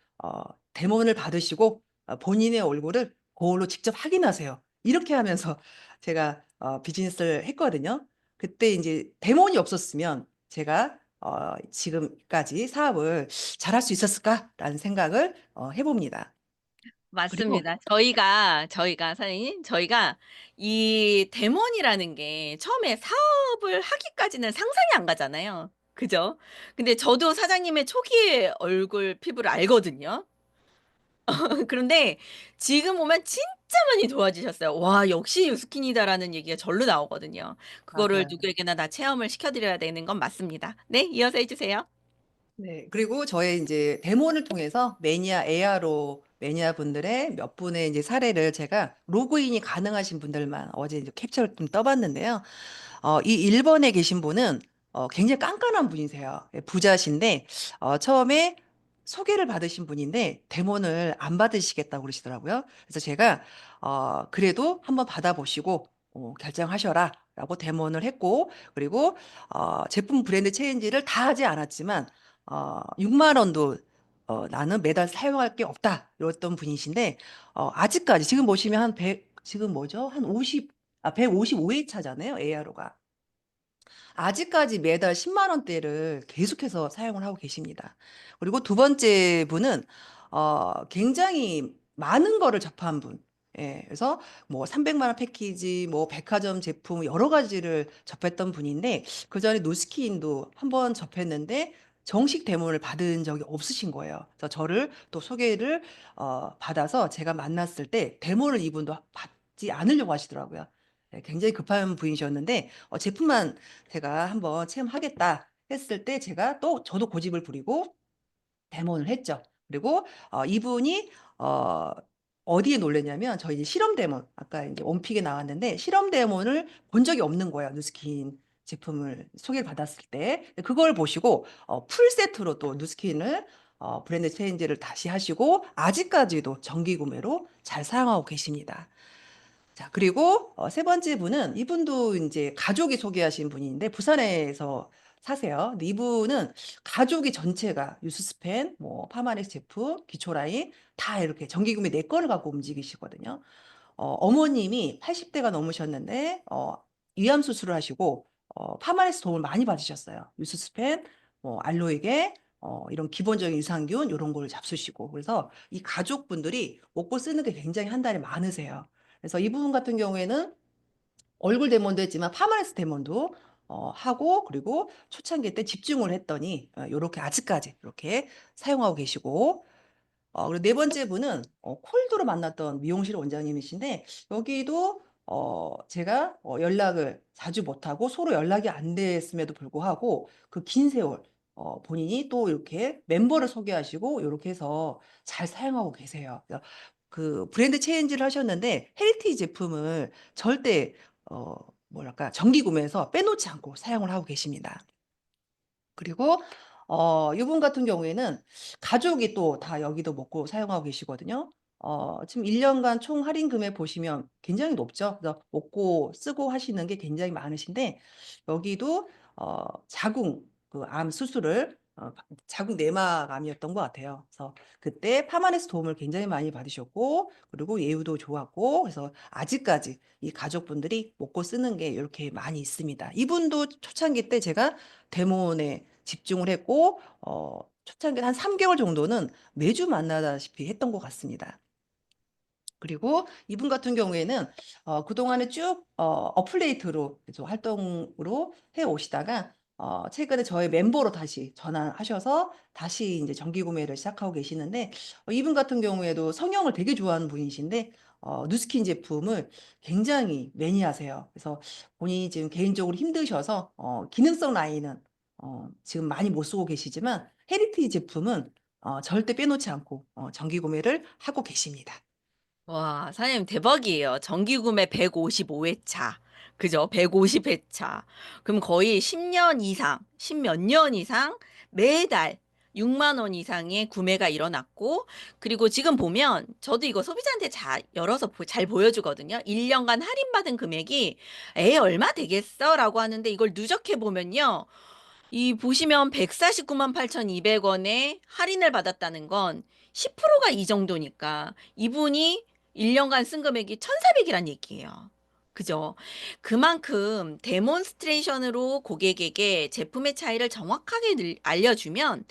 H: 대문을 받으시고 본인의 얼굴을 거울로 직접 확인하세요. 이렇게 하면서 제가 비즈니스를 했거든요. 그때 인제 대문이 없었으면 제가 지금까지 사업을 잘할 수 있었을까라는 생각을 해 봅니다. 그리고
D: 맞습니다. 저희가 선생님 이 데몬이라는 게 처음에 사업을 하기까지는 상상이 안 가잖아요. 그죠? 근데 저도 사장님의 초기의 얼굴 피부를 알거든요. 그런데 지금 보면 진짜 많이 좋아지셨어요. "와 역시 유스킨이다."라는 얘기가 절로 나오거든요. 그거를
H: 맞아요.
D: 누구에게나 다 체험을 시켜 드려야 되는 건 맞습니다. 네, 이어서 해 주세요.
H: 네. 그리고 저의 인제 데모를 통해서 매니아 ARO 매니아분들의 몇 분의 인제 사례를 제가 로그인이 가능하신 분들만 어제 이제 캡처를 좀 떠 봤는데요. 이 일본에 계신 분은 굉장히 깐깐한 분이세요. 예, 부자신데 처음에 소개를 받으신 분인데 데모를 안 받으시겠다고 그러시더라고요. 그래서 제가 "그래도 한번 받아 보시고 결정하셔라."라고 데모를 했고, 그리고 제품 브랜드 체인지를 다 하지 않았지만 6만 원도 "나는 매달 사용할 게 없다." 이랬던 분이신데 아직까지 지금 보시면 한 100, 지금 뭐죠? 한 155 회차잖아요, ARO가. 아직까지 매달 10만 원대를 계속해서 사용을 하고 계십니다. 그리고 두 번째 분은 굉장히 많은 거를 접한 분. 예. 그래서 뭐 300만 원 패키지, 뭐 백화점 제품 여러 가지를 접했던 분인데 그전에 노스킨도 한번 접했는데 정식 데모를 받은 적이 없으신 거예요. 그래서 저를 또 소개를 받아서 제가 만났을 때 데모를 이분도 받지 않으려고 하시더라고요. 예, 굉장히 급한 분이셨는데 제품만 제가 "한번 체험하겠다." 했을 때 제가 또 저도 고집을 부리고 데모를 했죠. 그리고 이분이 어 어디에 놀랐냐면 저희 이제 실험 데몬 아까 이제 원픽에 나왔는데 실험 데몬을 본 적이 없는 거예요. 누스킨 제품을 소개를 받았을 때 그걸 보시고 풀 세트로 또 누스킨을 브랜드 체인지를 다시 하시고 아직까지도 정기 구매로 잘 사용하고 계십니다. 자, 그리고 세 번째 분은 이분도 이제 가족이 소개하신 분인데 부산에서 사세요. 근데 이분은 가족이 전체가 유스스펜, 뭐 파마렉스 제품, 기초라인 다 이렇게 정기구매 네 건을 갖고 움직이시거든요. 어머님이 80대가 넘으셨는데 위암 수술을 하시고 파마렉스 도움을 많이 받으셨어요. 유스스펜, 뭐 알로이게 이런 기본적인 유산균 이런 걸 잡수시고 그래서 이 가족분들이 먹고 쓰는 게 굉장히 한 달에 많으세요. 그래서 이 부분 같은 경우에는 얼굴 데몬도 했지만 파마레스 데몬도 하고 그리고 초창기 때 집중을 했더니 요렇게 아직까지 이렇게 사용하고 계시고 그리고 네 번째 분은 콜드로 만났던 미용실 원장님이신데 여기도 제가 연락을 자주 못하고 서로 연락이 안 됐음에도 불구하고 그 긴 세월 본인이 또 이렇게 멤버를 소개하시고 이렇게 해서 잘 사용하고 계세요. 그래서 그 브랜드 체인지를 하셨는데 헤리티지 제품을 절대 뭐랄까 정기 구매해서 빼놓지 않고 사용을 하고 계십니다. 그리고 이분 같은 경우에는 가족이 또 다 여기도 먹고 사용하고 계시거든요. 지금 1 년간 총 할인 금액 보시면 굉장히 높죠. 그래서 먹고 쓰고 하시는 게 굉장히 많으신데 여기도 자궁 그 암 수술을 자궁 내막암이었던 것 같아요. 그래서 그때 파마네스 도움을 굉장히 많이 받으셨고 그리고 예후도 좋았고 그래서 아직까지 이 가족분들이 먹고 쓰는 게 이렇게 많이 있습니다. 이분도 초창기 때 제가 데몬에 집중을 했고 초창기 한 3개월 정도는 매주 만나다시피 했던 것 같습니다. 그리고 이분 같은 경우에는 그동안에 쭉 어플레이트로 활동으로 해 오시다가 최근에 저의 멤버로 다시 전환하셔서 다시 이제 정기 구매를 시작하고 계시는데 이분 같은 경우에도 성형을 되게 좋아하는 분이신데 누스킨 제품을 굉장히 매니아세요. 그래서 본인이 지금 개인적으로 힘드셔서 기능성 라인은 지금 많이 못 쓰고 계시지만 헤리티지 제품은 절대 빼놓지 않고 정기 구매를 하고 계십니다.
D: 와, 사장님 대박이에요. 정기 구매 155회차. 그죠? 150회차. 그럼 거의 10년 이상, 10몇 년 이상 매달 6만 원 이상의 구매가 일어났고, 그리고 지금 보면 저도 이거 소비자한테 열어서 잘 보여주거든요. 1년간 할인받은 금액이 얼마 되겠어? 라고 하는데 이걸 누적해 보면요. 이 보시면 149만 8,200원에 할인을 받았다는 건 10%가 이 정도니까 이분이 1년간 쓴 금액이 1,400이란 얘기예요. 그죠? 그만큼 데몬스트레이션으로 고객에게 제품의 차이를 정확하게 알려주면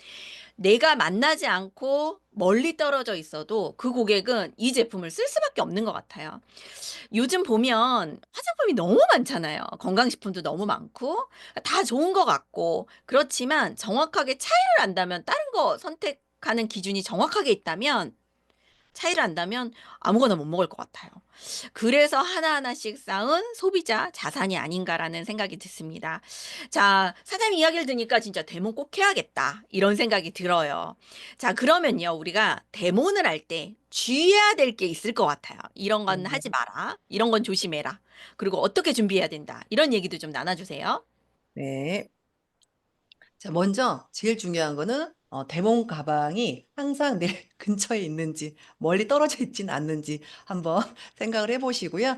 D: 내가 만나지 않고 멀리 떨어져 있어도 그 고객은 이 제품을 쓸 수밖에 없는 것 같아요. 요즘 보면 화장품이 너무 많잖아요. 건강식품도 너무 많고 다 좋은 것 같고 그렇지만 정확하게 차이를 안다면 다른 거 선택하는 기준이 정확하게 있다면 차이를 안다면 아무거나 못 먹을 것 같아요. 그래서 하나하나씩 쌓은 소비자 자산이 아닌가라는 생각이 듣습니다. 자, 사장님 이야기를 듣니까 진짜 데몬 꼭 해야겠다. 이런 생각이 들어요. 자, 그러면요. 우리가 데몬을 할 때 주의해야 될 게 있을 것 같아요. 이런 건 하지 마라. 이런 건 조심해라. 그리고 어떻게 준비해야 된다. 이런 얘기도 좀 나눠주세요.
H: 네. 자, 먼저 제일 중요한 거는 데몬 가방이 항상 내 근처에 있는지 멀리 떨어져 있지는 않는지 한번 생각을 해보시고요.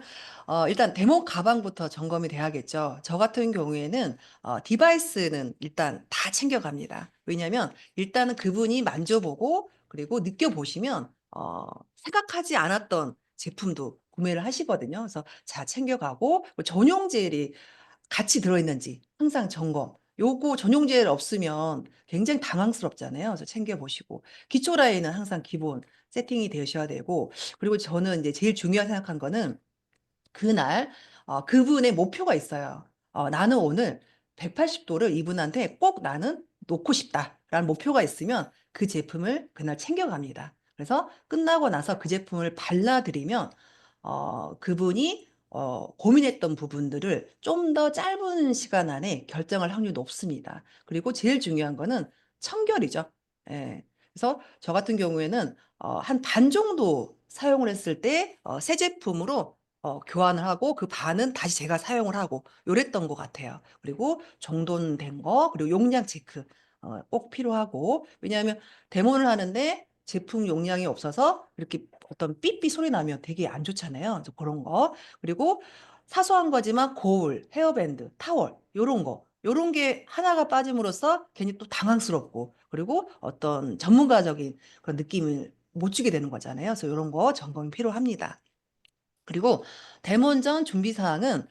H: 일단 데몬 가방부터 점검이 돼야겠죠. 저 같은 경우에는 디바이스는 일단 다 챙겨갑니다. 왜냐하면 일단은 그분이 만져보고 그리고 느껴보시면 생각하지 않았던 제품도 구매를 하시거든요. 그래서 자 챙겨가고 전용 젤이 같이 들어있는지 항상 점검. 요거 전용 젤 없으면 굉장히 당황스럽잖아요. 그래서 챙겨 보시고 기초 라인은 항상 기본 세팅이 되셔야 되고 그리고 저는 이제 제일 중요하게 생각한 거는 그날 그분의 목표가 있어요. '나는 오늘 180도를 이분한테 꼭 나는 놓고 싶다.'라는 목표가 있으면 그 제품을 그날 챙겨갑니다. 그래서 끝나고 나서 그 제품을 발라 드리면 그분이 고민했던 부분들을 좀 더 짧은 시간 안에 결정할 확률이 높습니다. 그리고 제일 중요한 거는 청결이죠. 예. 그래서 저 같은 경우에는 한 반 정도 사용을 했을 때 새 제품으로 교환을 하고 그 반은 다시 제가 사용을 하고 요랬던 것 같아요. 그리고 정돈된 거 그리고 용량 체크 꼭 필요하고 왜냐하면 데모를 하는데 제품 용량이 없어서 이렇게 어떤 삐삐 소리 나면 되게 안 좋잖아요. 그래서 그런 거 그리고 사소한 거지만 거울, 헤어밴드, 타월 요런 거 요런 게 하나가 빠짐으로써 괜히 또 당황스럽고 그리고 어떤 전문가적인 그런 느낌을 못 주게 되는 거잖아요. 그래서 요런 거 점검이 필요합니다. 그리고 대모전 준비 사항은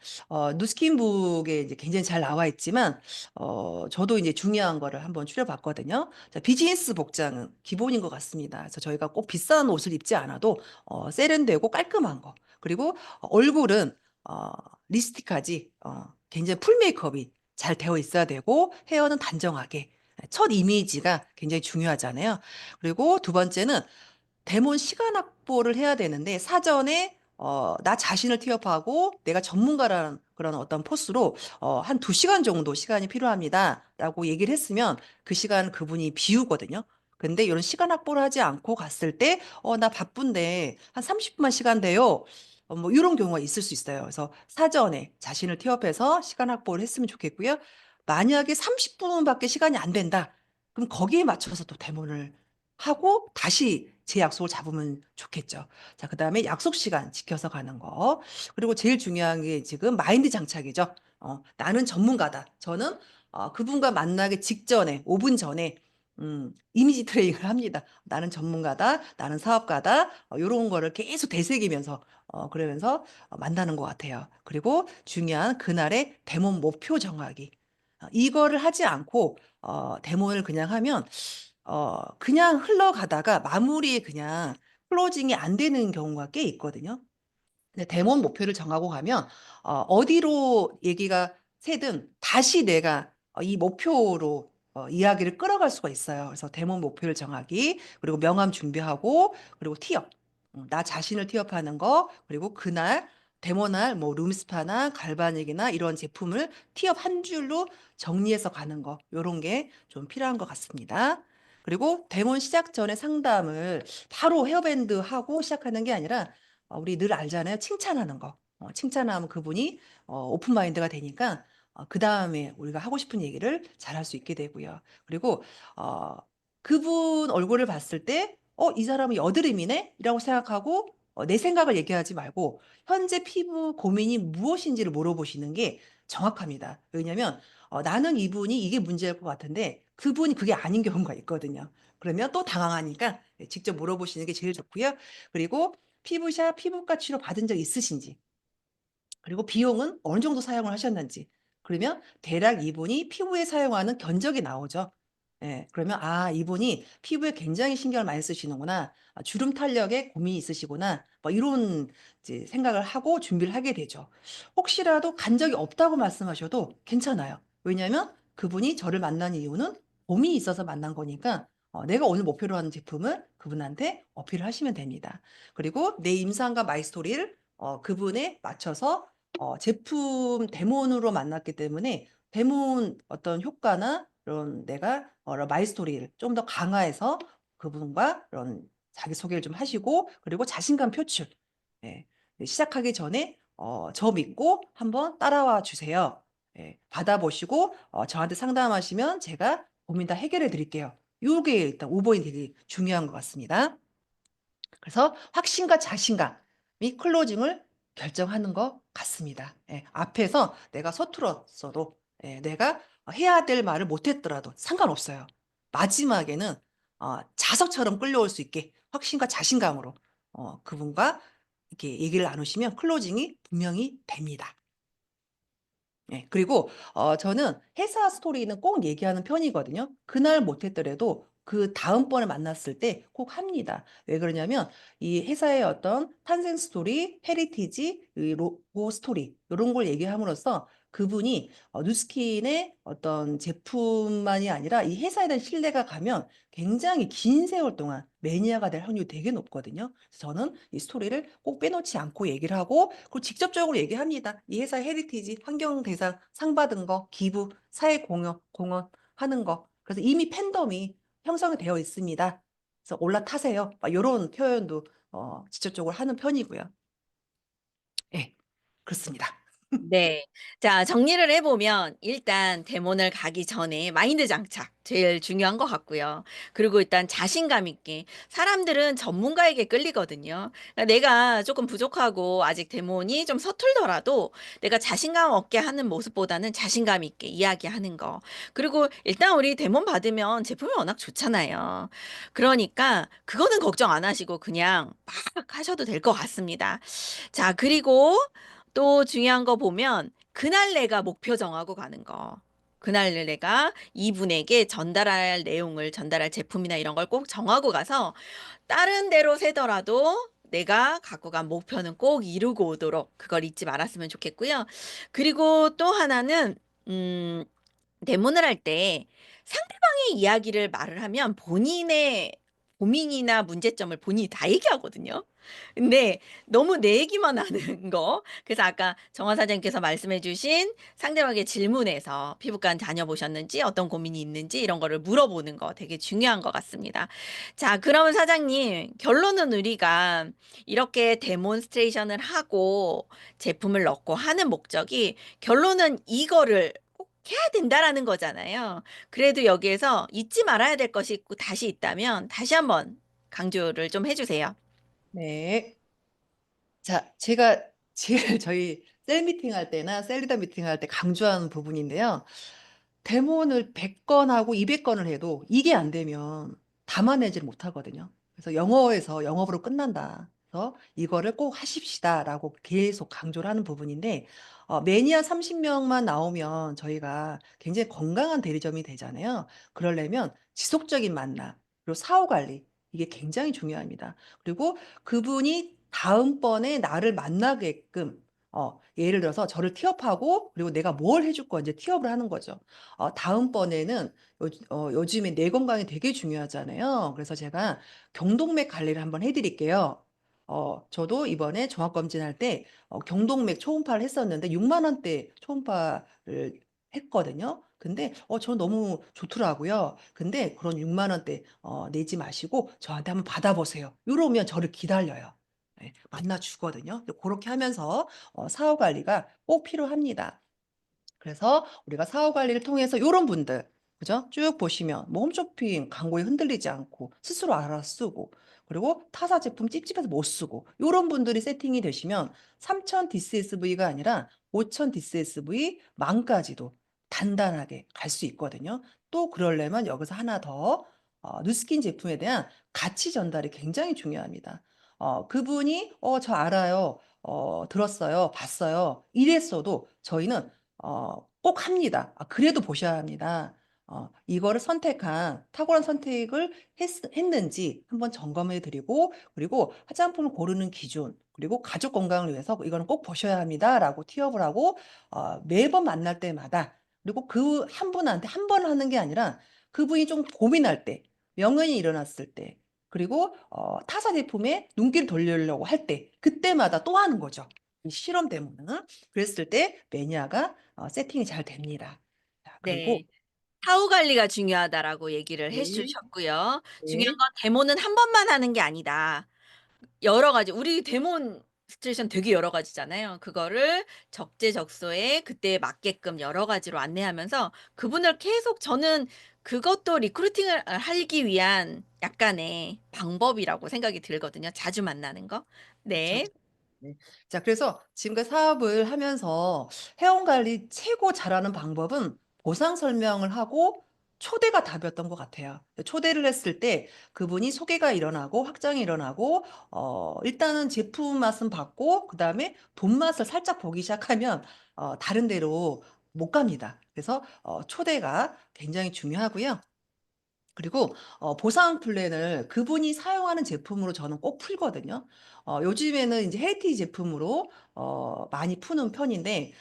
H: 누스킨북에 이제 굉장히 잘 나와 있지만 저도 이제 중요한 거를 한번 추려봤거든요. 자, 비즈니스 복장은 기본인 것 같습니다. 그래서 저희가 꼭 비싼 옷을 입지 않아도 세련되고 깔끔한 거. 그리고 얼굴은 리스틱하지 굉장히 풀 메이크업이 잘 되어 있어야 되고 헤어는 단정하게 첫 이미지가 굉장히 중요하잖아요. 그리고 두 번째는 데몬 시간 확보를 해야 되는데 사전에 나 자신을 티업하고 내가 전문가라는 그런 어떤 포스로 한 2시간 정도 시간이 필요합니다라고 얘기를 했으면 그 시간 그분이 비우거든요. 근데 이런 시간 확보를 하지 않고 갔을 때 나 바쁜데 한 30분만 시간 돼요. 뭐 이런 경우가 있을 수 있어요. 그래서 사전에 자신을 티업해서 시간 확보를 했으면 좋겠고요. 만약에 30분밖에 시간이 안 된다. 그럼 거기에 맞춰서 또 데몬을 하고 다시 제 약속을 잡으면 좋겠죠. 자, 그다음에 약속 시간 지켜서 가는 거. 그리고 제일 중요한 게 지금 마인드 장착이죠. 나는 전문가다. 저는 그분과 만나기 직전에 5분 전에 이미지 트레이닝을 합니다. 나는 전문가다. 나는 사업가다. 요런 거를 계속 되새기면서 그러면서 만나는 것 같아요. 그리고 중요한 그날의 데몬 목표 정하기. 이거를 하지 않고 데몬을 그냥 하면 그냥 흘러가다가 마무리에 그냥 클로징이 안 되는 경우가 꽤 있거든요. 근데 데몬 목표를 정하고 가면 어디로 얘기가 새든 다시 내가 이 목표로 이야기를 끌어갈 수가 있어요. 그래서 데몬 목표를 정하기, 그리고 명함 준비하고, 그리고 티업, 나 자신을 티업하는 거, 그리고 그날 데모날 뭐 룸스파나 갈바닉이나 이런 제품을 티업 한 줄로 정리해서 가는 거, 요런 게 좀 필요한 것 같습니다. 그리고 데몬 시작 전에 상담을 바로 헤어밴드 하고 시작하는 게 아니라 우리 늘 알잖아요. 칭찬하는 거. 칭찬하면 그분이 오픈 마인드가 되니까 그다음에 우리가 하고 싶은 얘기를 잘할 수 있게 되고요. 그리고 어, 그분 얼굴을 봤을 때 이 사람은 여드름이네? 이라고 생각하고 내 생각을 얘기하지 말고 현재 피부 고민이 무엇인지를 물어보시는 게 정확합니다. 왜냐하면 나는 이분이 이게 문제일 것 같은데 그분이 그게 아닌 경우가 있거든요. 그러면 또 당황하니까 직접 물어보시는 게 제일 좋고요. 그리고 피부샵 피부과 치료 받은 적 있으신지, 그리고 비용은 어느 정도 사용을 하셨는지, 그러면 대략 이분이 피부에 사용하는 견적이 나오죠. 예, 그러면 이분이 피부에 굉장히 신경을 많이 쓰시는구나. 주름 탄력에 고민이 있으시구나. 뭐 이런 이제 생각을 하고 준비를 하게 되죠. 혹시라도 간 적이 없다고 말씀하셔도 괜찮아요. 왜냐하면 그분이 저를 만난 이유는 고민이 있어서 만난 거니까 내가 오늘 목표로 하는 제품을 그분한테 어필을 하시면 됩니다. 그리고 내 임상과 마이스토리를 그분에 맞춰서 제품 데몬으로 만났기 때문에 데몬 어떤 효과나 이런 내가 마이스토리를 좀 더 강화해서 그분과 이런 자기소개를 좀 하시고 그리고 자신감 표출. 예. 시작하기 전에 저 믿고 한번 따라와 주세요. 예. 받아보시고 저한테 상담하시면 제가 고민 다 해결해 드릴게요. 요게 일단 5번이 되게 중요한 것 같습니다. 그래서 확신과 자신감이 클로징을 결정하는 것 같습니다. 예, 앞에서 내가 서툴었어도 내가 해야 될 말을 못했더라도 상관없어요. 마지막에는 자석처럼 끌려올 수 있게 확신과 자신감으로 그분과 이렇게 얘기를 나누시면 클로징이 분명히 됩니다. 예, 그리고 저는 회사 스토리는 꼭 얘기하는 편이거든요. 그날 못했더라도 그 다음번에 만났을 때 꼭 합니다. 왜 그러냐면 이 회사의 어떤 탄생 스토리, 헤리티지, 이 로고 스토리 이런 걸 얘기함으로써 그분이 누스킨의 어떤 제품만이 아니라 이 회사에 대한 신뢰가 가면 굉장히 긴 세월 동안 매니아가 될 확률이 되게 높거든요. 그래서 저는 이 스토리를 꼭 빼놓지 않고 얘기를 하고 그리고 직접적으로 얘기합니다. 이 회사의 헤리티지, 환경대상 상 받은 거, 기부, 사회 공헌 하는 거. 그래서 이미 팬덤이 형성이 되어 있습니다. 그래서 올라타세요. 이런 표현도 직접적으로 하는 편이고요. 예, 그렇습니다.
D: 네. 자, 정리를 해보면 일단 대본을 가기 전에 마인드 장착 제일 중요한 것 같고요. 그리고 일단 자신감 있게 사람들은 전문가에게 끌리거든요. 그러니까 내가 조금 부족하고 아직 대본이 좀 서툴더라도 내가 자신감 없게 하는 모습보다는 자신감 있게 이야기하는 거. 그리고 일단 우리 대본 받으면 제품이 워낙 좋잖아요. 그러니까 그거는 걱정 안 하시고 그냥 막 하셔도 될 것 같습니다. 자, 그리고 또 중요한 거 보면 그날 내가 목표 정하고 가는 거. 그날 내가 이분에게 전달할 내용을, 전달할 제품이나 이런 걸 꼭 정하고 가서 다른 데로 새더라도 내가 갖고 간 목표는 꼭 이루고 오도록 그걸 잊지 말았으면 좋겠고요. 그리고 또 하나는, 대문을 할 때 상대방의 이야기를 말을 하면 본인의 고민이나 문제점을 본인이 다 얘기하거든요. 근데 너무 내 얘기만 하는 거. 그래서 아까 정화 사장님께서 말씀해 주신 상대방의 질문에서 피부과 다녀보셨는지 어떤 고민이 있는지 이런 거를 물어보는 거 되게 중요한 것 같습니다. 자, 그러면 사장님, 결론은 우리가 이렇게 데몬스트레이션을 하고 제품을 넣고 하는 목적이 결론은 이거를 꼭 해야 된다라는 거잖아요. 그래도 여기에서 잊지 말아야 될 것이 있고 다시 있다면 다시 한번 강조를 좀 해주세요.
H: 네. 자, 제가 제일 저희 셀 미팅 할 때나 셀 리더 미팅 할 때 강조하는 부분인데요. 데모를 100건 하고 200건을 해도 이게 안 되면 담아내지를 못하거든요. 그래서 영어에서 영업으로 끝난다. 그래서 이거를 꼭 하십시다라고 계속 강조를 하는 부분인데 매니아 30명만 나오면 저희가 굉장히 건강한 대리점이 되잖아요. 그러려면 지속적인 만남, 그리고 사후 관리 이게 굉장히 중요합니다. 그리고 그분이 다음번에 나를 만나게끔 예를 들어서 저를 티업하고 그리고 내가 뭘 해줄 건지 티업을 하는 거죠. 다음번에는 요즘에 뇌 건강이 되게 중요하잖아요. 그래서 제가 경동맥 관리를 한번 해드릴게요. 저도 이번에 종합검진할 때 경동맥 초음파를 했었는데 6만 원대 초음파를 했거든요. 근데 저 너무 좋더라고요. 근데 그런 6만 원대 내지 마시고 저한테 한번 받아보세요. 이러면 저를 기다려요. 네, 만나 주거든요. 그렇게 하면서 사후 관리가 꼭 필요합니다. 그래서 우리가 사후 관리를 통해서 요런 분들, 그죠? 쭉 보시면 뭐 홈쇼핑 광고에 흔들리지 않고 스스로 알아서 쓰고 그리고 타사 제품 찝찝해서 못 쓰고 요런 분들이 세팅이 되시면 3000 DCSV가 아니라 5000 DCSV 만까지도 단단하게 갈 수 있거든요. 또 그러려면 여기서 하나 더 누스킨 제품에 대한 가치 전달이 굉장히 중요합니다. 그분이 저 알아요. 들었어요. 봤어요. 이랬어도 저희는 꼭 합니다. 그래도 보셔야 합니다. 이거를 선택한 탁월한 선택을 했는지 한번 점검해 드리고 그리고 화장품을 고르는 기준 그리고 가족 건강을 위해서 이거는 꼭 보셔야 합니다라고 티업을 하고 매번 만날 때마다 그리고 그 한 분한테 한 번 하는 게 아니라 그분이 좀 고민할 때 명언이 일어났을 때 그리고 타사 제품에 눈길을 돌리려고 할 때 그때마다 또 하는 거죠. 이 실험 때문에. 그랬을 때 매니아가 세팅이 잘 됩니다. 자, 그리고
D: 네. 사후 관리가 중요하다라고 얘기를 해
H: 네.
D: 주셨고요. 중요한
H: 네.
D: 건 데모는 한 번만 하는 게 아니다. 여러 가지 우리 데몬스트레이션 되게 여러 가지잖아요. 그거를 적재적소에 그때에 맞게끔 여러 가지로 안내하면서 그분을 계속 저는 그것도 리크루팅을 하기 위한 약간의 방법이라고 생각이 들거든요, 자주 만나는 거.
H: 그쵸.
D: 네.
H: 네. 자, 그래서 지금까지 사업을 하면서 회원 관리 최고 잘하는 방법은 보상 설명을 하고 초대가 답이었던 것 같아요. 초대를 했을 때 그분이 소개가 일어나고 확장이 일어나고 일단은 제품 맛은 봤고 그다음에 돈 맛을 살짝 보기 시작하면 다른 데로 못 갑니다. 그래서 초대가 굉장히 중요하고요. 그리고 보상 플랜을 그분이 사용하는 제품으로 저는 꼭 풀거든요. 요즘에는 이제 헬티 제품으로 많이 푸는 편인데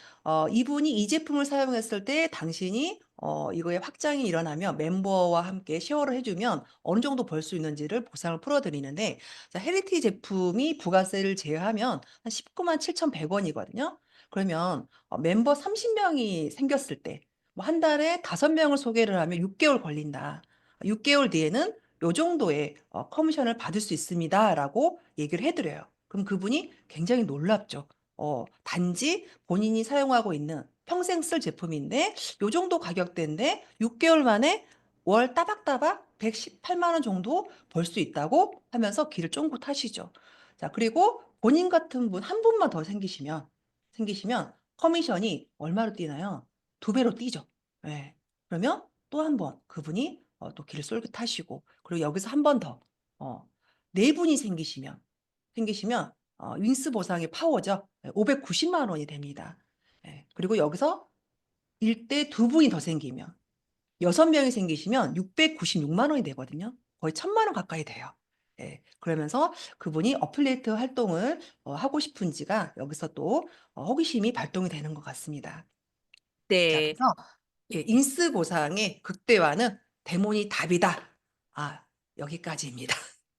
H: 이분이 이 제품을 사용했을 때 당신이 이거에 확장이 일어나면 멤버와 함께 쉐어를 해주면 어느 정도 벌 수 있는지를 보상을 풀어드리는데 자, 헬티 제품이 부가세를 제외하면 한 19만 7,100원이거든요. 그러면 멤버 30명이 생겼을 때 뭐 한 달에 5명을 소개를 하면 6개월 걸린다. 6개월 뒤에는 요 정도의 커미션을 받을 수 있습니다라고 얘기를 해드려요. 그럼 그분이 굉장히 놀랍죠. 단지 본인이 사용하고 있는 평생 쓸 제품인데 요 정도 가격대인데 6개월 만에 월 따박따박 118만 원 정도 벌 수 있다고 하면서 귀를 쫑긋 하시죠. 자, 그리고 본인 같은 분 한 분만 더 생기시면 커미션이 얼마로 뛰나요? 2배로 뛰죠. 예. 그러면 또 한 번 그분이 또 귀를 쏠깃하시고 그리고 여기서 한 번 더 네 분이 생기시면 윈스 보상의 파워죠. 590만 원이 됩니다. 예. 그리고 여기서 일대 두 분이 더 생기면 6명이 생기시면 696만 원이 되거든요. 거의 1,000만 원 가까이 돼요. 예. 그러면서 그분이 어플리에이트 활동을 하고 싶은지가 여기서 또 호기심이 발동이 되는 것 같습니다. 자,
D: 네.
H: 그래서 예, 인스 보상의 극대화는 대몬이 답이다. 여기까지입니다.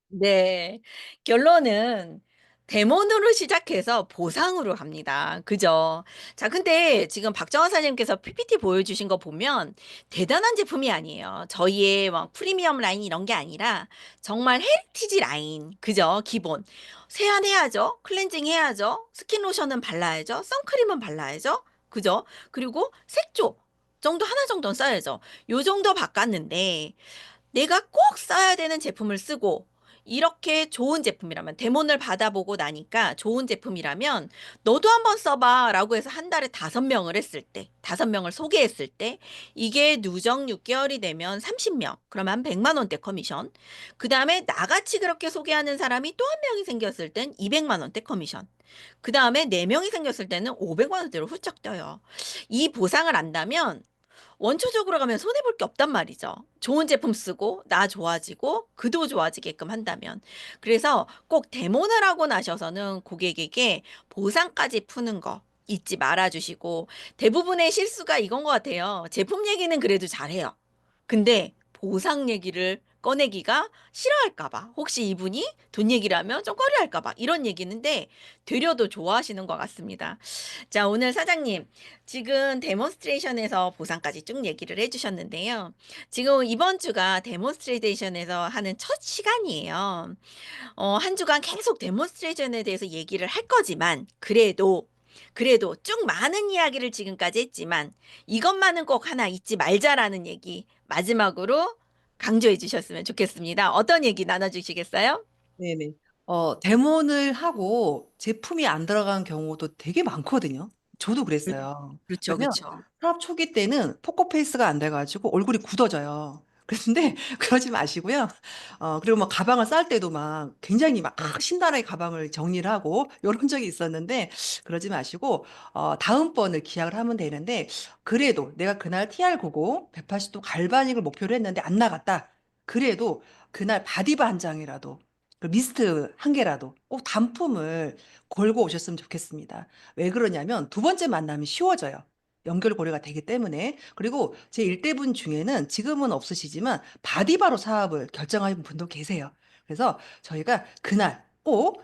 D: 네. 결론은 데몬으로 시작해서 보상으로 갑니다. 그죠? 자, 근데 지금 박정환 사장님께서 PPT 보여주신 거 보면 대단한 제품이 아니에요. 저희의 막 프리미엄 라인 이런 게 아니라 정말 헤리티지 라인. 그죠? 기본. 세안해야죠. 클렌징 해야죠. 스킨 로션은 발라야죠. 선크림은 발라야죠. 그죠? 그리고 색조 정도 하나 정도는 써야죠. 요 정도 바꿨는데 내가 꼭 써야 되는 제품을 쓰고 이렇게 좋은 제품이라면 데몬을 받아보고 나니까 좋은 제품이라면 너도 한번 써봐 라고 해서 한 달에 5명을 했을 때 5명을 소개했을 때 이게 누적 6개월이 되면 30명 그러면 한 100만 원대 커미션 그 다음에 나같이 그렇게 소개하는 사람이 또 한 명이 생겼을 땐 200만 원대 커미션 그 다음에 4명이 생겼을 때는 500만 원대로 훌쩍 떠요. 이 보상을 안다면 원초적으로 가면 손해볼 게 없단 말이죠. 좋은 제품 쓰고 나 좋아지고 그도 좋아지게끔 한다면. 그래서 꼭 데모를 하고 나셔서는 고객에게 보상까지 푸는 거 잊지 말아주시고 대부분의 실수가 이건 것 같아요. 제품 얘기는 그래도 잘해요. 근데 보상 얘기를 꺼내기가 싫어할까봐 혹시 이분이 돈 얘기를 하면 좀 꺼려할까봐 이런 얘기는데 되려도 좋아하시는 것 같습니다. 자, 오늘 사장님 지금 데몬스트레이션에서 보상까지 쭉 얘기를 해주셨는데요. 지금 이번 주가 데몬스트레이션에서 하는 첫 시간이에요. 한 주간 계속 데몬스트레이션에 대해서 얘기를 할 거지만 그래도 쭉 많은 이야기를 지금까지 했지만 이것만은 꼭 하나 잊지 말자라는 얘기 마지막으로 강조해 주셨으면 좋겠습니다. 어떤 얘기 나눠주시겠어요?
H: 네네. 데몬을 하고 제품이 안 들어간 경우도 되게 많거든요. 저도 그랬어요.
D: 그렇죠,
H: 그러면
D: 그렇죠.
H: 사업 초기 때는 포커페이스가 안 돼가지고 얼굴이 굳어져요. 그런데 그러지 마시고요. 그리고 막 가방을 쌀 때도 막 굉장히 막 신나게 가방을 정리를 하고 이런 적이 있었는데 그러지 마시고 다음번을 기약을 하면 되는데 그래도 내가 그날 TR990 180도 갈바닉을 목표로 했는데 안 나갔다. 그래도 그날 바디바 한 장이라도 그 미스트 한 개라도 꼭 단품을 걸고 오셨으면 좋겠습니다. 왜 그러냐면 두 번째 만남이 쉬워져요. 연결고리가 되기 때문에. 그리고 제 일대분 중에는 지금은 없으시지만 바디바로 사업을 결정하신 분도 계세요. 그래서 저희가 그날 꼭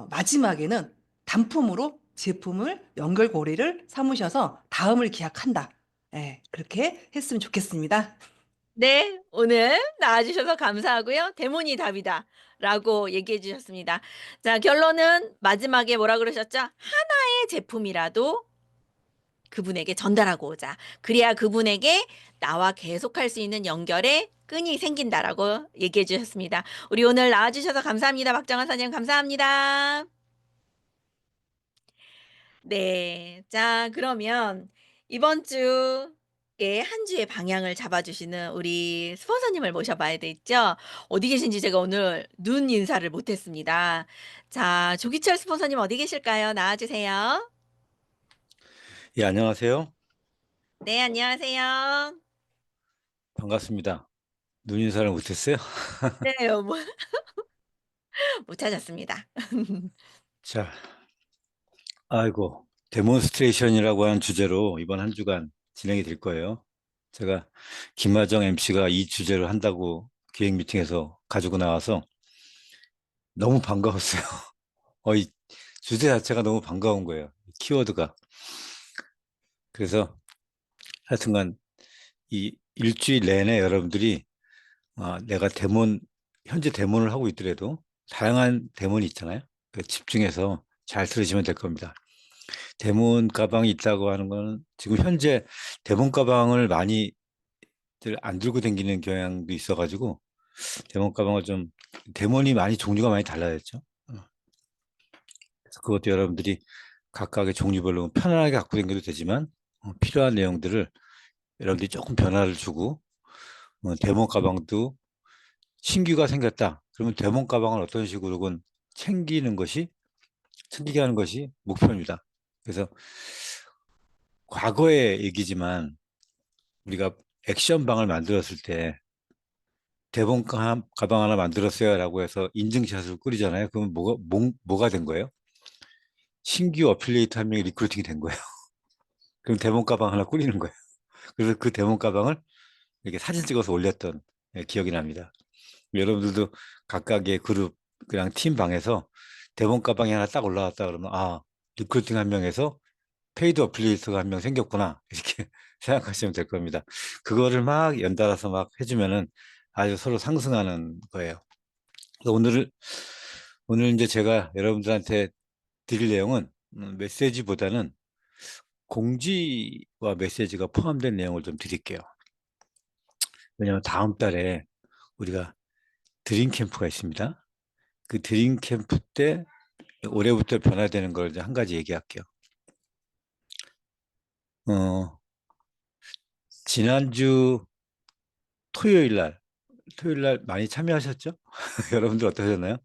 H: 마지막에는 단품으로 제품을 연결고리를 삼으셔서 다음을 기약한다. 예, 그렇게 했으면 좋겠습니다.
D: 네, 오늘 나와주셔서 감사하고요. 데몬이 답이다. 라고 얘기해 주셨습니다. 자, 결론은 마지막에 뭐라 그러셨죠? 하나의 제품이라도 그분에게 전달하고 오자. 그래야 그분에게 나와 계속할 수 있는 연결의 끈이 생긴다라고 얘기해 주셨습니다. 우리 오늘 나와주셔서 감사합니다. 박정환 사장님 감사합니다. 네. 자, 그러면 이번 주에 한 주의 방향을 잡아주시는 우리 스폰서님을 모셔봐야 되겠죠? 어디 계신지 제가 오늘 눈 인사를 못했습니다. 자, 조기철 스폰서님 어디 계실까요? 나와주세요.
C: 예, 안녕하세요.
D: 네, 안녕하세요.
C: 반갑습니다. 눈 인사를 못했어요?
D: 네, 못 찾았습니다.
C: 자, 아이고, 데몬스트레이션이라고 하는 주제로 이번 한 주간 진행이 될 거예요. 제가 김하정 MC가 이 주제를 한다고 기획 미팅에서 가지고 나와서 너무 반가웠어요. 이 주제 자체가 너무 반가운 거예요. 키워드가. 그래서 하여튼간 이 일주일 내내 여러분들이 내가 데몬 현재 대문을 하고 있더라도 다양한 대문이 있잖아요. 집중해서 잘 들으시면 될 겁니다. 대문 가방이 있다고 하는 거는 지금 현재 대문 가방을 많이들 안 들고 다니는 경향도 있어가지고 대문 가방을 좀 대문이 많이 종류가 많이 달라졌죠. 그래서 그것도 여러분들이 각각의 종류별로 편안하게 갖고 다녀도 되지만 필요한 내용들을 여러분들이 조금 변화를 주고 대문 가방도 신규가 생겼다. 그러면 대문 가방을 어떤 식으로건 챙기게 하는 것이 목표입니다. 그래서 과거의 얘기지만 우리가 액션방을 만들었을 때 대본 가방 하나 만들었어요 라고 해서 인증샷을 꾸리잖아요. 그러면 뭐가 된 거예요? 신규 어필리에이터 한 명이 리크루팅이 된 거예요. 그럼 대본 가방 하나 꾸리는 거예요. 그래서 그 대본 가방을 이렇게 사진 찍어서 올렸던 기억이 납니다. 여러분들도 각각의 그룹 그냥 팀 방에서 대본 가방이 하나 딱 올라왔다 그러면 리크루팅 한 명에서 페이드 어플리에이터가 한 명 생겼구나 이렇게 생각하시면 될 겁니다. 그거를 막 연달아서 막 해주면은 아주 서로 상승하는 거예요. 그래서 오늘 이제 제가 여러분들한테 드릴 내용은 메시지보다는 공지와 메시지가 포함된 내용을 좀 드릴게요. 왜냐하면 다음 달에 우리가 드림 캠프가 있습니다. 그 드림 캠프 때 올해부터 변화되는 걸 이제 한 가지 얘기할게요. 지난주 토요일 날 많이 참여하셨죠? 여러분들 어떠셨나요?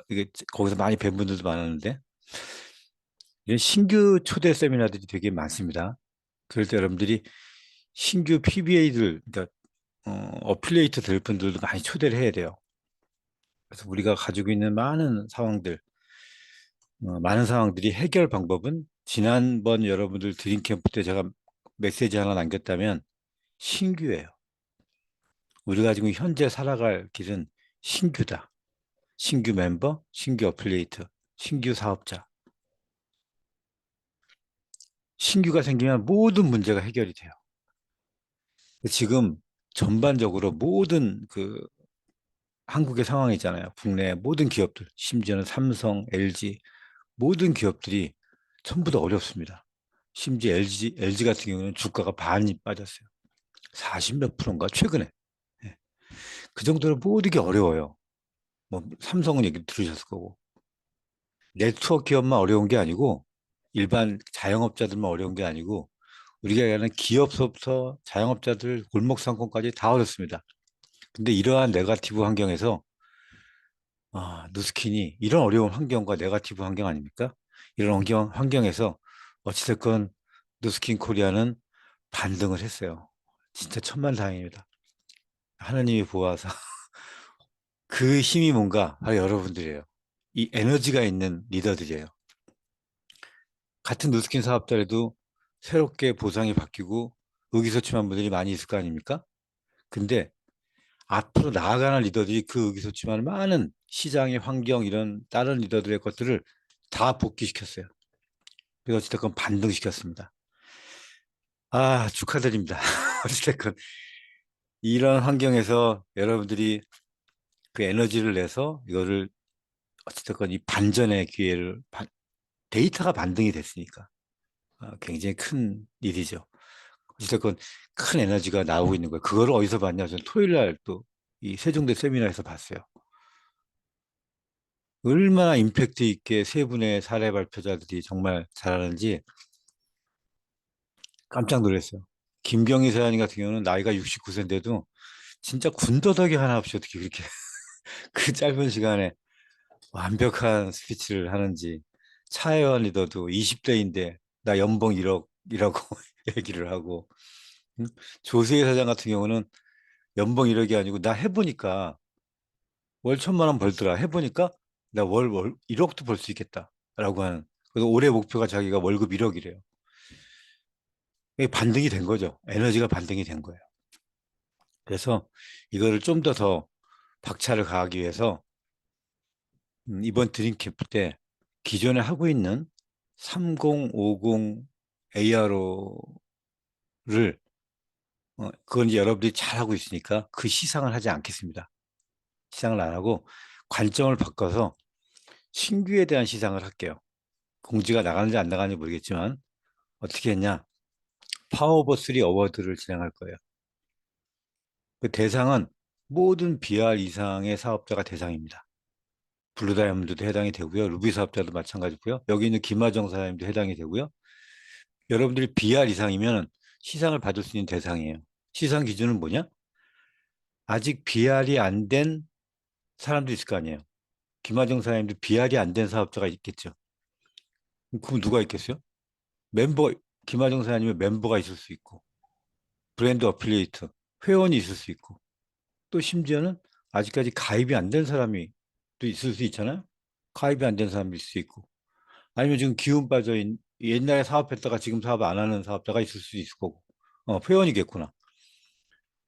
C: 이게 거기서 많이 뵌 분들도 많았는데 이런 신규 초대 세미나들이 되게 많습니다. 그럴 때 여러분들이 신규 PBA들, 그러니까 어필리에이터 될 분들도 많이 초대를 해야 돼요. 그래서 우리가 가지고 있는 많은 상황들이 해결 방법은 지난번 여러분들 드림 캠프 때 제가 메시지 하나 남겼다면 신규예요. 우리가 지금 현재 살아갈 길은 신규다. 신규 멤버, 신규 어플리에이터, 신규 사업자. 신규가 생기면 모든 문제가 해결이 돼요. 지금 전반적으로 모든 한국의 상황이잖아요. 국내 모든 기업들, 심지어는 삼성, LG 모든 기업들이 전부 다 어렵습니다. 심지어 LG 같은 경우는 주가가 반이 빠졌어요. 40몇 %인가 최근에. 예. 그 정도로 모든 게 어려워요. 뭐 삼성은 얘기 들으셨을 거고. 네트워크 기업만 어려운 게 아니고 일반 자영업자들만 어려운 게 아니고 우리가 얘기하는 기업서부터 자영업자들 골목 상권까지 다 어렵습니다. 근데 이러한 네거티브 환경에서 누스킨이 이런 어려운 환경과 네거티브 환경 아닙니까? 이런 환경에서 어찌됐건 누스킨 코리아는 반등을 했어요. 진짜 천만다행입니다. 하나님이 보아서 그 힘이 뭔가 바로 여러분들이에요. 이 에너지가 있는 리더들이에요. 같은 누스킨 사업자라도 새롭게 보상이 바뀌고 의기소침한 분들이 많이 있을 거 아닙니까? 근데 앞으로 나아가는 리더들이 그 의기소침한 많은 시장의 환경 이런 다른 리더들의 것들을 다 복귀시켰어요. 그래서 어찌됐건 반등시켰습니다. 축하드립니다. 어찌됐건 이런 환경에서 여러분들이 그 에너지를 내서 이거를 어찌됐건 이 반전의 기회를 데이터가 반등이 됐으니까 굉장히 큰 일이죠. 어쨌든 큰 에너지가 나오고 있는 거예요. 그걸 어디서 봤냐? 저는 토요일 날 또 이 세종대 세미나에서 봤어요. 얼마나 임팩트 있게 세 분의 사례 발표자들이 정말 잘하는지 깜짝 놀랐어요. 김경희 사장님 같은 경우는 나이가 69세인데도 진짜 군더더기 하나 없이 어떻게 그렇게 그 짧은 시간에 완벽한 스피치를 하는지. 차혜원 리더도 20대인데 나 연봉 1억이라고 얘기를 하고, 조세희 사장 같은 경우는 연봉 1억이 아니고 나 해보니까 월 1,000만 원 벌더라. 해보니까 나 월 1억도 벌 수 있겠다라고 하는. 그래서 올해 목표가 자기가 월급 1억이래요. 이게 반등이 된 거죠. 에너지가 반등이 된 거예요. 그래서 이거를 좀 더 박차를 가하기 위해서 이번 드림캠프 때 기존에 하고 있는 3050 ARO를 그건 이제 여러분들이 잘하고 있으니까 그 시상을 하지 않겠습니다. 시상을 안 하고 관점을 바꿔서 신규에 대한 시상을 할게요. 공지가 나가는지 안 나가는지 모르겠지만 어떻게 했냐? 파워 오브 3 어워드를 진행할 거예요. 그 대상은 모든 BR 이상의 사업자가 대상입니다. 블루 다이아몬드도 해당이 되고요. 루비 사업자도 마찬가지고요. 여기 있는 김하정 사장님도 해당이 되고요. 여러분들이 BR 이상이면 시상을 받을 수 있는 대상이에요. 시상 기준은 뭐냐? 아직 BR이 안 된 사람도 있을 거 아니에요. 김하정 사장님도 BR이 안 된 사업자가 있겠죠. 그럼 누가 있겠어요? 멤버, 김하정 사장님의 멤버가 있을 수 있고, 브랜드 어필리에이트, 회원이 있을 수 있고, 또 심지어는 아직까지 가입이 안 된 사람이 또 있을 수 있잖아요. 가입이 안 된 사람이 있을 수 있고, 아니면 지금 기운 빠져 옛날에 사업했다가 지금 사업 안 하는 사업자가 있을 수 있을 거고, 회원이겠구나.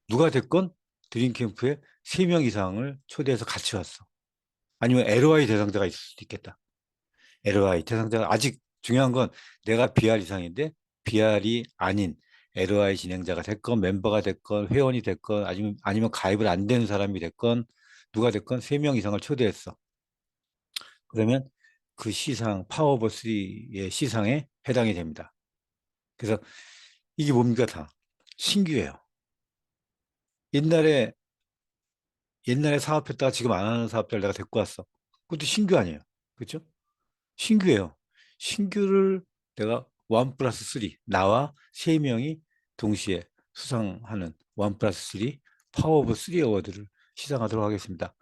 C: 누가 됐건 드림캠프에 3명 이상을 초대해서 같이 왔어. 아니면 LOI 대상자가 있을 수도 있겠다. LOI 대상자가 아직 중요한 건 내가 BR 이상인데 BR이 아닌 LOI 진행자가 됐건 멤버가 됐건 회원이 됐건 아니면 가입을 안 된 사람이 됐건 누가 됐건 3명 이상을 초대했어. 그러면 그 시상 파워오버 3의 시상에 해당이 됩니다. 그래서 이게 뭡니까? 다 신규예요. 옛날에 사업했다가 지금 안 하는 사업자를 내가 데리고 왔어. 그것도 신규 아니에요. 그렇죠? 신규예요. 신규를 내가 1+3 나와 3명이 동시에 수상하는 1+3 파워 오브 3 어워드를 시상하도록 하겠습니다.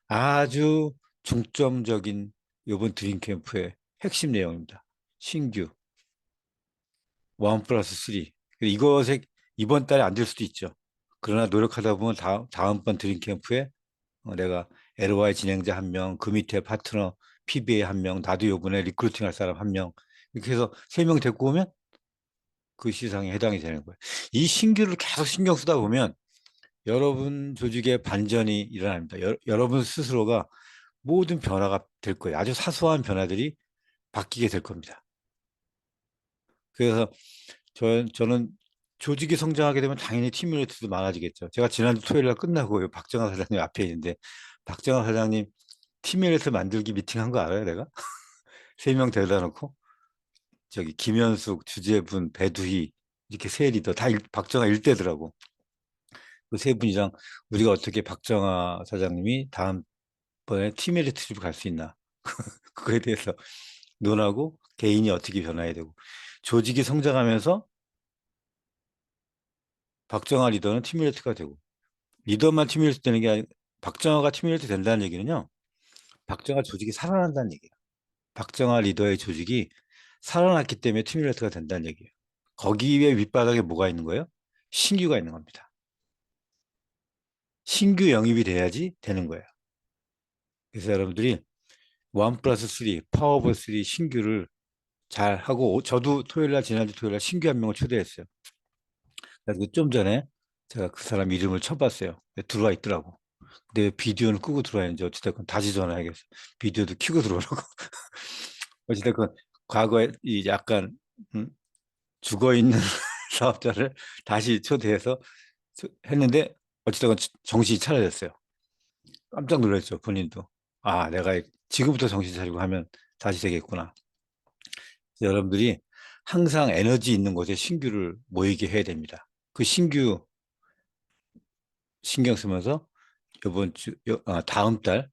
C: 아주 중점적인 이번 드림캠프의 핵심 내용입니다. 신규 1+3 이것에 이번 달에 안 될 수도 있죠. 그러나 노력하다 보면 다음번 드림캠프에 내가 LOI 진행자 1명, 그 밑에 파트너 PBA 1명, 나도 요번에 리크루팅 할 사람 1명 이렇게 해서 3명 데리고 오면 그 시상에 해당이 되는 거예요. 이 신규를 계속 신경 쓰다 보면 여러분 조직의 반전이 일어납니다. 여러분 스스로가 모든 변화가 될 거예요. 아주 사소한 변화들이 바뀌게 될 겁니다. 그래서 저는 조직이 성장하게 되면 당연히 팀 릴레이트도 많아지겠죠. 제가 지난주 토요일 날 끝나고 박정아 사장님 앞에 있는데 박정아 사장님 팀 릴레이트 만들기 미팅 한 거 알아요, 내가? 3명 데려다 놓고 저기 김현숙, 주재분, 배두희 이렇게 3 리더 다 박정아 일대더라고. 그 3분이랑 우리가 어떻게 박정아 사장님이 다음번에 팀 릴레이트를 갈 수 있나 그거에 대해서 논하고 개인이 어떻게 변화해야 되고 조직이 성장하면서 박정아 리더는 팀밀리트가 되고 리더만 팀밀리트 되는 게 아니고 박정아가 팀밀리트 된다는 얘기는요. 박정아 조직이 살아난다는 얘기예요. 박정아 리더의 조직이 살아났기 때문에 팀밀리트가 된다는 얘기예요. 거기에 윗바닥에 뭐가 있는 거예요? 신규가 있는 겁니다. 신규 영입이 돼야지 되는 거예요. 그래서 여러분들이 1+3 파워 오브 3 신규를 잘 하고 저도 지난주 토요일 날 신규 1명을 초대했어요. 그래서 좀 전에 제가 그 사람 이름을 쳐봤어요. 들어와 있더라고. 근데 비디오는 끄고 들어와 있는지 어찌됐건 다시 전화해야겠어. 비디오도 켜고 들어오라고. 어찌됐건 과거에 이 약간 죽어있는 사업자를 다시 초대해서 했는데 어찌됐건 정신이 차려졌어요. 깜짝 놀랐죠. 본인도. 아, 내가 지금부터 정신 차리고 하면 다시 되겠구나. 여러분들이 항상 에너지 있는 곳에 신규를 모이게 해야 됩니다. 그 신규 신경 쓰면서 다음 달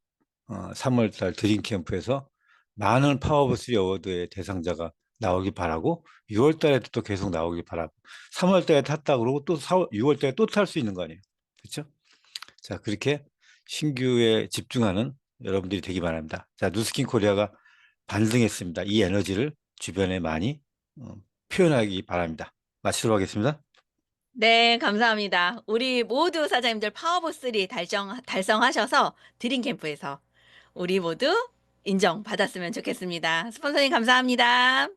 C: 3월 달 드림캠프에서 많은 파워오브 3 어워드의 대상자가 나오길 바라고 6월 달에도 또 계속 나오길 바라고 3월 달에 탔다 그러고 또 6월 달에 또 탈 수 있는 거 아니에요. 그렇죠? 자, 그렇게 신규에 집중하는 여러분들이 되기 바랍니다. 자, 누스킨 코리아가 반등했습니다. 이 에너지를 주변에 많이 표현하기 바랍니다. 마치도록 하겠습니다.
D: 네, 감사합니다. 우리 모두 사장님들 파워오브 3 달성하셔서 드림캠프에서 우리 모두 인정받았으면 좋겠습니다. 스폰서님 감사합니다.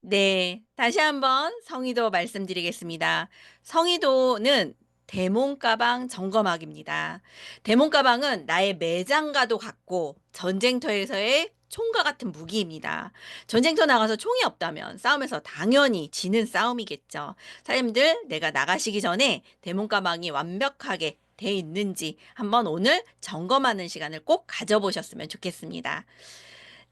D: 네, 다시 한번 성의도 말씀드리겠습니다. 성의도는 대몬 가방 점검학입니다. 대몬 가방은 나의 매장과도 같고 전쟁터에서의 총과 같은 무기입니다. 전쟁터 나가서 총이 없다면 싸움에서 당연히 지는 싸움이겠죠. 사장님들, 내가 나가시기 전에 대몬 가방이 완벽하게 돼 있는지 한번 오늘 점검하는 시간을 꼭 가져보셨으면 좋겠습니다.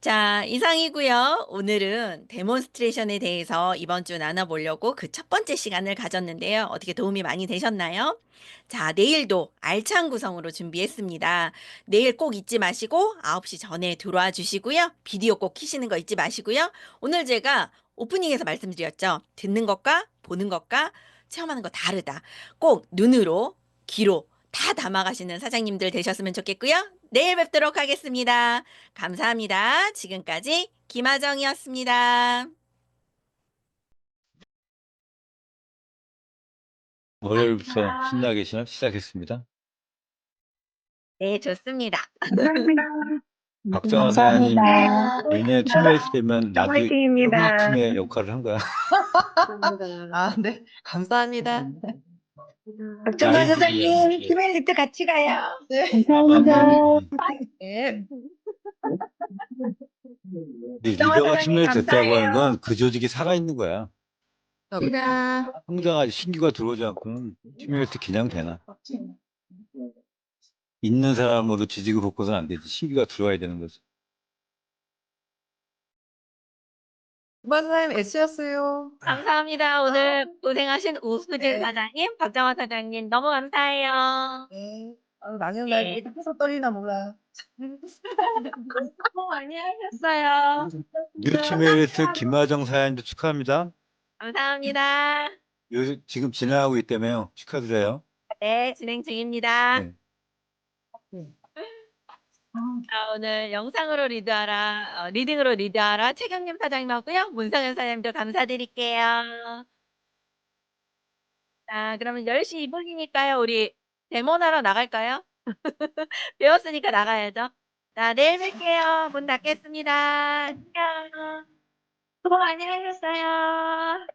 D: 자, 이상이고요. 오늘은 데몬스트레이션에 대해서 이번 주 나눠보려고 그 첫 번째 시간을 가졌는데요. 어떻게 도움이 많이 되셨나요? 자, 내일도 알찬 구성으로 준비했습니다. 내일 꼭 잊지 마시고 9시 전에 들어와 주시고요. 비디오 꼭 켜시는 거 잊지 마시고요. 오늘 제가 오프닝에서 말씀드렸죠. 듣는 것과 보는 것과 체험하는 거 다르다. 꼭 눈으로, 귀로 다 담아가시는 사장님들 되셨으면 좋겠고요. 내일 뵙도록 하겠습니다. 감사합니다. 지금까지 김하정이었습니다.
C: 월요일부터 신나게 시작했습니다.
D: 네, 좋습니다.
C: 박정아 사장님, 내년에 팀메이트 되면 나도 여기 팀의 역할을 한 거야.
H: 아, 네. 감사합니다.
C: 박정아 사장님,
I: 팀메이트 같이 가요.
H: 네.
C: 감사합니다.
H: 네.
C: 리더가 팀메이트 됐다고 하는 건 그 조직이 살아있는 거야.
I: 감사합니다.
C: 성장하지 신규가 들어오지 않고는 팀메이트 그냥 되나? 있는 사람으로 지지고 볶고서는 안 되지. 신규가 들어와야 되는 거지.
H: 사장님, 애쓰셨어요.
D: 감사합니다. 오늘 고생하신 우수진 사장님, 박정화 사장님 너무 감사해요.
H: 네. 나는 날
D: 네.
H: 어디서 떨리나 몰라.
D: 너무 많이 하셨어요.
C: 뉴 팀메이트 김하정 사장님도 축하합니다.
D: 감사합니다.
C: 지금 진행하고 있다며요. 축하드려요.
D: 네, 진행 중입니다.
C: 네.
D: 자, 오늘 영상으로 리드하라, 리딩으로 리드하라 최경림 사장님하고요. 문성현 사장님도 감사드릴게요. 자, 그러면 10시 2분이니까요. 우리 데모하러 나갈까요? 배웠으니까 나가야죠. 자, 내일 뵐게요. 문 닫겠습니다. 안녕. 수고 많이 하셨어요.